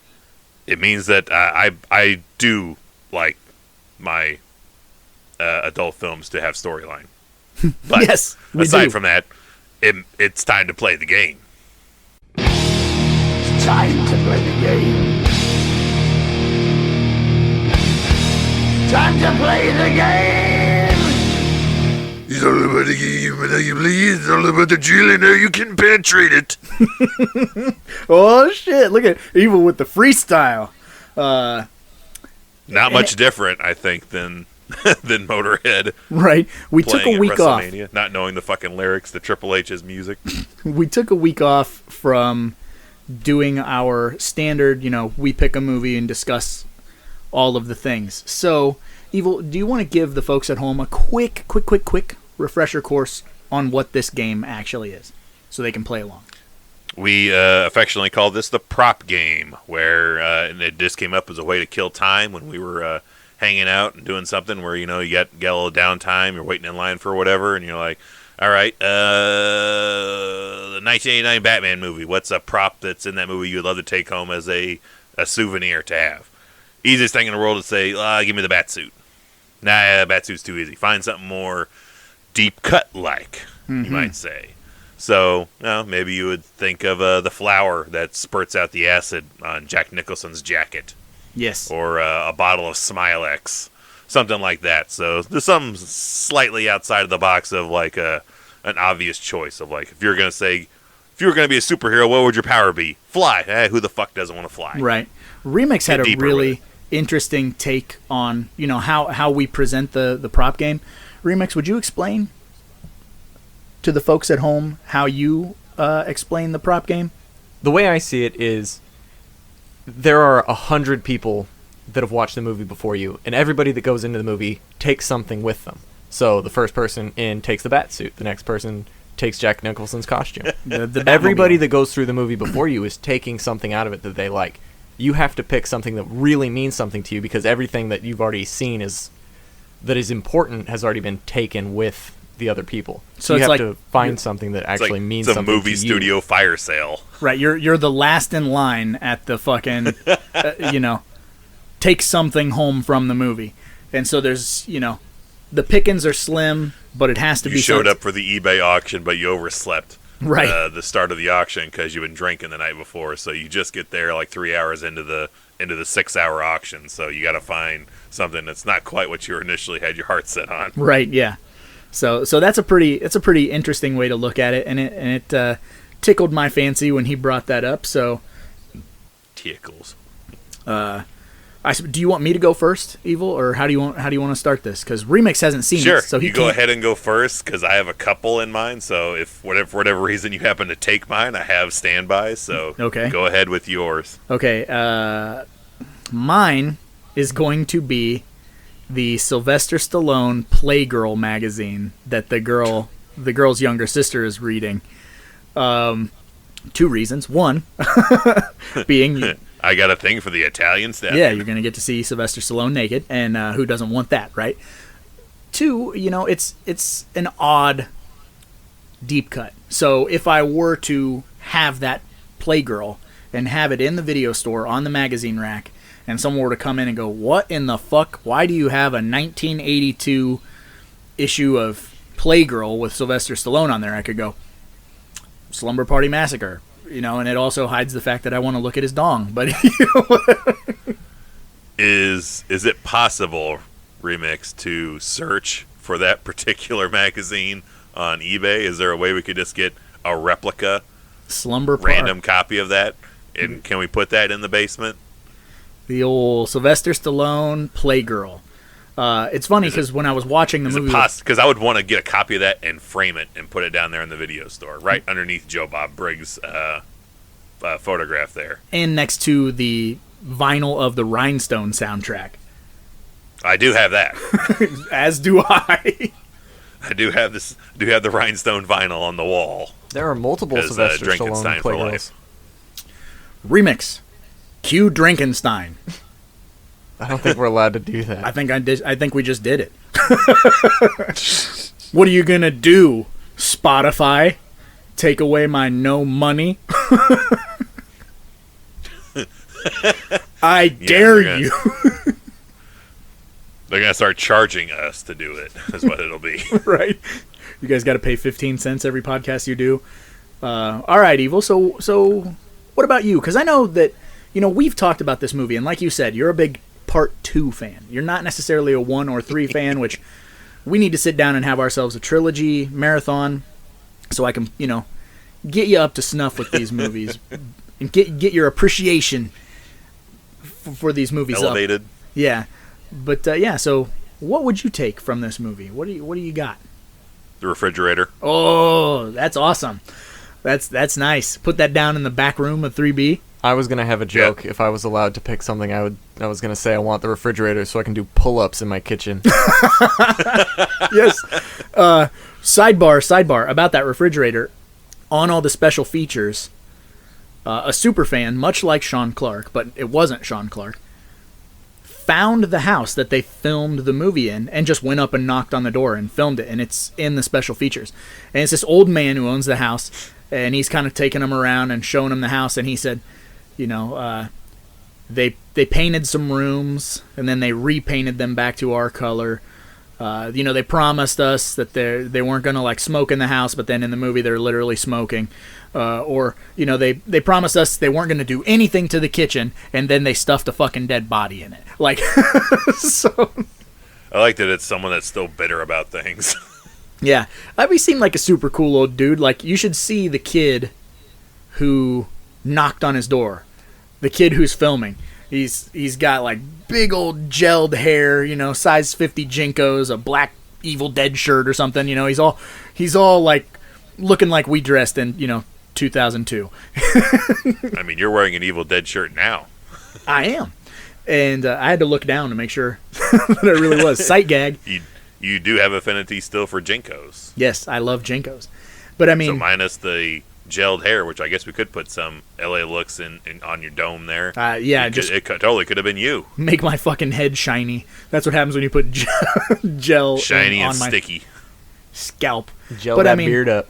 It means that I do like my adult films to have storyline. But yes, aside from that, it's time to play the game. It's time to play the game. Time to play the game. It's all about the game, and I can play it. It's all about the drill, and how you can penetrate it. Oh, shit. Look at Evil with the freestyle. Not much different, I think, than Motorhead. Right. We took a week off. Not knowing the fucking lyrics to Triple H's music. We took a week off from doing our standard, we pick a movie and discuss all of the things. So, Evil, do you want to give the folks at home a quick refresher course on what this game actually is so they can play along? We affectionately call this the prop game, where and it just came up as a way to kill time when we were hanging out and doing something where, you get a little downtime, you're waiting in line for whatever, and you're like, all right, the 1989 Batman movie, what's a prop that's in that movie you would love to take home as a souvenir to have? Easiest thing in the world to say, give me the bat suit. Nah, bat suit's too easy. Find something more deep cut like, you might say. So, maybe you would think of the flower that spurts out the acid on Jack Nicholson's jacket. Yes. Or a bottle of Smilex. Something like that. So there's something slightly outside of the box of like an obvious choice of like, if you were going to be a superhero, what would your power be? Fly. Who the fuck doesn't want to fly? Right. Remix had a really interesting take on, how we present the prop game. Remix, would you explain to the folks at home how you explain the prop game? The way I see it is there are 100 people that have watched the movie before you, and everybody that goes into the movie takes something with them. So the first person in takes the bat suit, the next person takes Jack Nicholson's costume. Everybody that goes through the movie before you is taking something out of it that they like. You have to pick something that really means something to you, because everything that you've already seen that is important has already been taken with the other people. So you have to find something that actually means something to you. It's a movie studio fire sale. Right, you're the last in line at the fucking, take something home from the movie. And so there's, the pickings are slim, but it has to be. You showed up for the eBay auction, but you overslept. Right. The start of the auction because you've been drinking the night before, so you just get there like 3 hours into the 6-hour auction. So you got to find something that's not quite what you initially had your heart set on. Right. Yeah. So that's a pretty interesting way to look at it, and it tickled my fancy when he brought that up. So tickles. Do you want me to go first, Evil, or how do you want to start this? Because Remix hasn't seen it, so you go ahead and go first because I have a couple in mind. So if for whatever reason you happen to take mine, I have standby. So okay, go ahead with yours. Okay, mine is going to be the Sylvester Stallone Playgirl magazine that the girl's younger sister is reading. 2 reasons. One, being I got a thing for the Italian staff. yeah, you're going to get to see Sylvester Stallone naked, and who doesn't want that, right? 2, it's an odd deep cut. So if I were to have that Playgirl and have it in the video store on the magazine rack, and someone were to come in and go, what in the fuck? Why do you have a 1982 issue of Playgirl with Sylvester Stallone on there? I could go, Slumber Party Massacre. And it also hides the fact that I want to look at his dong. But Is it possible, Remix, to search for that particular magazine on eBay? Is there a way we could just get a replica, Slumber Party, random copy of that? And can we put that in the basement? the old Sylvester Stallone Playgirl. It's funny because when I was watching the movie, because I would want to get a copy of that and frame it and put it down there in the video store, right underneath Joe Bob Briggs' photograph there, and next to the vinyl of the Rhinestone soundtrack. I do have that. As do I. I do have this. Do have the Rhinestone vinyl on the wall. There are multiple Because, Sylvester Drinkenstein Stallone for Playgirls. life. Remix. Cue Drinkenstein. I don't think we're allowed to do that. I think we just did it. What are you gonna do, Spotify? Take away my no money? I dare you. They're gonna start charging us to do it. Is what it'll be. Right? You guys got to pay 15 cents every podcast you do. All right, Evil. So what about you? Because I know that we've talked about this movie, and like you said, you're a big Part 2 fan. You're not necessarily a 1 or 3 fan, which we need to sit down and have ourselves a trilogy marathon, so I can get you up to snuff with these movies and get your appreciation for these movies Elevated. up. Yeah, but yeah. So what would you take from this movie? What do you got? The refrigerator. Oh, that's awesome. That's nice. Put that down in the back room of 3B. I was gonna have a joke. If I was allowed to pick something, I was gonna say I want the refrigerator so I can do pull-ups in my kitchen. Yes. Sidebar about that refrigerator. On all the special features, a super fan, much like Sean Clark, but it wasn't Sean Clark, found the house that they filmed the movie in and just went up and knocked on the door and filmed it, and it's in the special features. And it's this old man who owns the house, and he's kind of taking him around and showing him the house, and he said, they painted some rooms and then they repainted them back to our color. They promised us that they weren't gonna like smoke in the house, but then in the movie they're literally smoking. They promised us they weren't gonna do anything to the kitchen, and then they stuffed a fucking dead body in it. Like, so. I like that it's someone that's still bitter about things. Yeah, he seemed like a super cool old dude. Like, you should see the kid who knocked on his door. The kid who's filming. He's got like big old gelled hair, size 50 Jinkos, a black Evil Dead shirt or something. He's all like looking like we dressed in 2002. I mean, you're wearing an Evil Dead shirt now. I am, and I had to look down to make sure that it really was. Sight gag. You do have affinity still for Jinkos. Yes, I love Jinkos, but I mean, so minus the gelled hair, which I guess we could put some LA looks in on your dome there. Yeah, it totally could have been you. Make my fucking head shiny. That's what happens when you put gel shiny on and my sticky scalp. Gel but that I mean, beard up.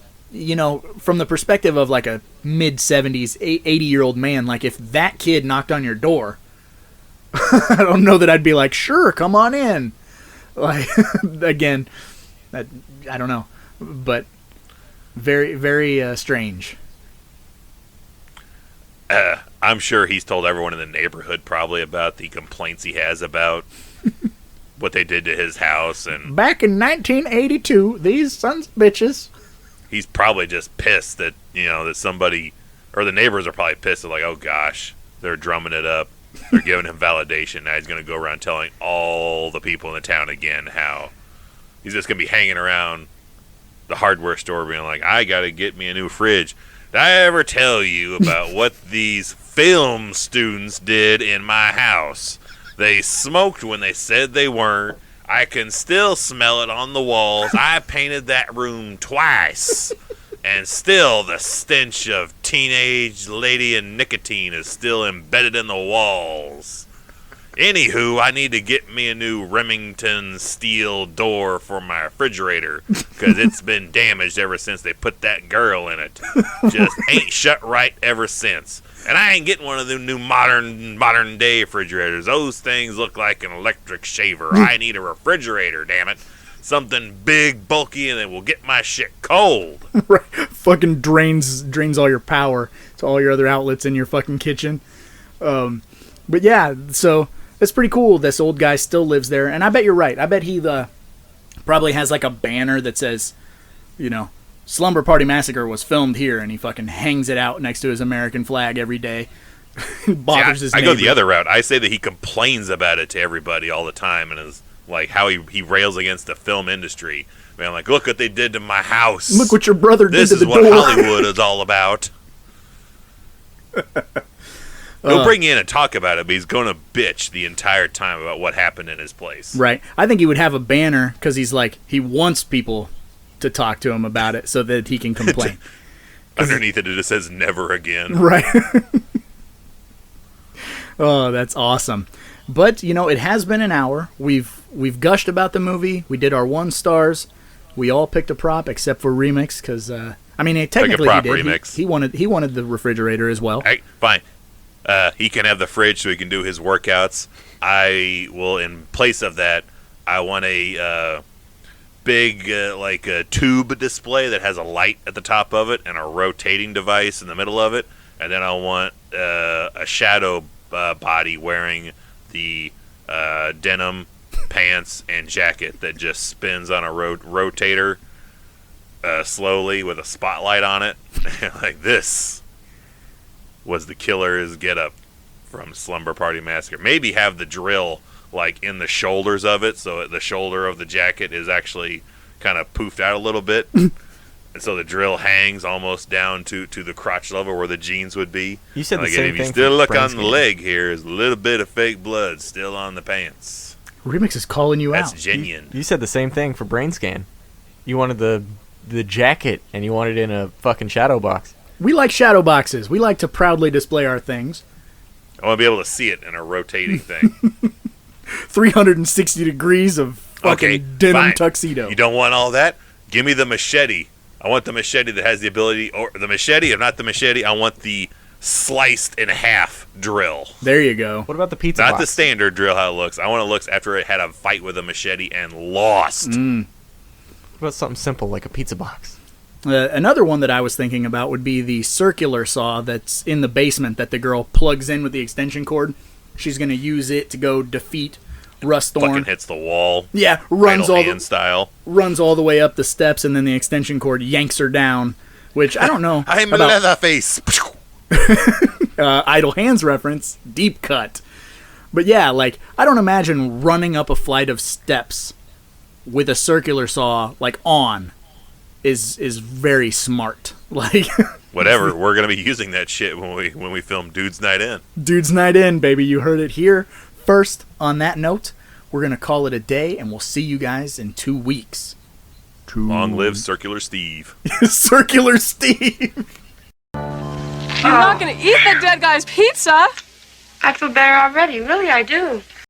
From the perspective of like a mid-70s, 80-year-old man, like if that kid knocked on your door, I don't know that I'd be like, sure, come on in. Like, again, I don't know, but very, very strange. I'm sure he's told everyone in the neighborhood probably about the complaints he has about what they did to his house. And back in 1982, these sons of bitches. He's probably just pissed that, that somebody, or the neighbors are probably pissed. They're like, oh gosh, they're drumming it up. They're giving him validation. Now he's going to go around telling all the people in the town again how he's just going to be hanging around the hardware store being like, I got to get me a new fridge. Did I ever tell you about what these film students did in my house? They smoked when they said they weren't. I can still smell it on the walls. I painted that room twice. and still the stench of teenage lady and nicotine is still embedded in the walls. Anywho, I need to get me a new Remington steel door for my refrigerator, because it's been damaged ever since they put that girl in it. Just ain't shut right ever since. And I ain't getting one of them new modern day refrigerators. Those things look like an electric shaver. I need a refrigerator, damn it. Something big, bulky, and it will get my shit cold. Right. Fucking drains all your power to all your other outlets in your fucking kitchen. But yeah, so it's pretty cool. This old guy still lives there, and I bet you're right. I bet he probably has like a banner that says, you know, Slumber Party Massacre was filmed here, and he fucking hangs it out next to his American flag every day. Bothers his I neighbor. go the other route. I say that he complains about it to everybody all the time, and is like how he rails against the film industry. Man, like, look what they did to my house. Look what your brother did to the door. This is what Hollywood is all about. He'll bring you in and talk about it, but he's going to bitch the entire time about what happened in his place. Right. I think he would have a banner because he's like, he wants people to talk to him about it so that he can complain. Underneath it just says never again. Right. Oh, that's awesome. But, you know, it has been an hour. We've gushed about the movie. We did our 1 stars. We all picked a prop except for Remix because, I mean, technically prop, he did. Remix. He wanted the refrigerator as well. Hey, fine. He can have the fridge so he can do his workouts. I will, in place of that, I want a big, like a tube display that has a light at the top of it and a rotating device in the middle of it. And then I want a shadow body wearing the denim pants and jacket that just spins on a rotator slowly with a spotlight on it. Like, this was the killer's getup from Slumber Party Massacre. Maybe have the drill like in the shoulders of it, so the shoulder of the jacket is actually kind of poofed out a little bit, and so the drill hangs almost down to the crotch level where the jeans would be. You said like, the same if you thing still for look Brain on the Scan. leg here, is a little bit of fake blood still on the pants. Remix is calling you That's out. genuine. You said the same thing for Brain Scan. You wanted the jacket, and you wanted it in a fucking shadow box. We like shadow boxes. We like to proudly display our things. I want to be able to see it in a rotating thing. 360 degrees of fucking denim fine. tuxedo. You don't want all that? Give me the machete. I want the machete that has the ability, or the machete, if not the machete, I want the sliced in half drill. There you go. What about the pizza Not box? the standard drill, how it looks. I want it looks after it had a fight with a machete and lost. What about something simple like a pizza box? Another one that I was thinking about would be the circular saw that's in the basement that the girl plugs in with the extension cord. She's going to use it to go defeat Russ Thorne. Fucking hits the wall. Yeah, runs Idle all hand style. runs all the way up the steps, and then the extension cord yanks her down. Which I don't know. I'm a about Leatherface. idle hands reference, deep cut. But yeah, like I don't imagine running up a flight of steps with a circular saw like on is very smart. Like Whatever. We're gonna be using that shit when we film Dude's Night In. Dude's Night In, baby. You heard it here first. On that note, we're gonna call it a day, and we'll see you guys in 2 weeks. Long live Circular Steve. Circular Steve. You're not gonna eat the dead guy's pizza! I feel better already. Really, I do.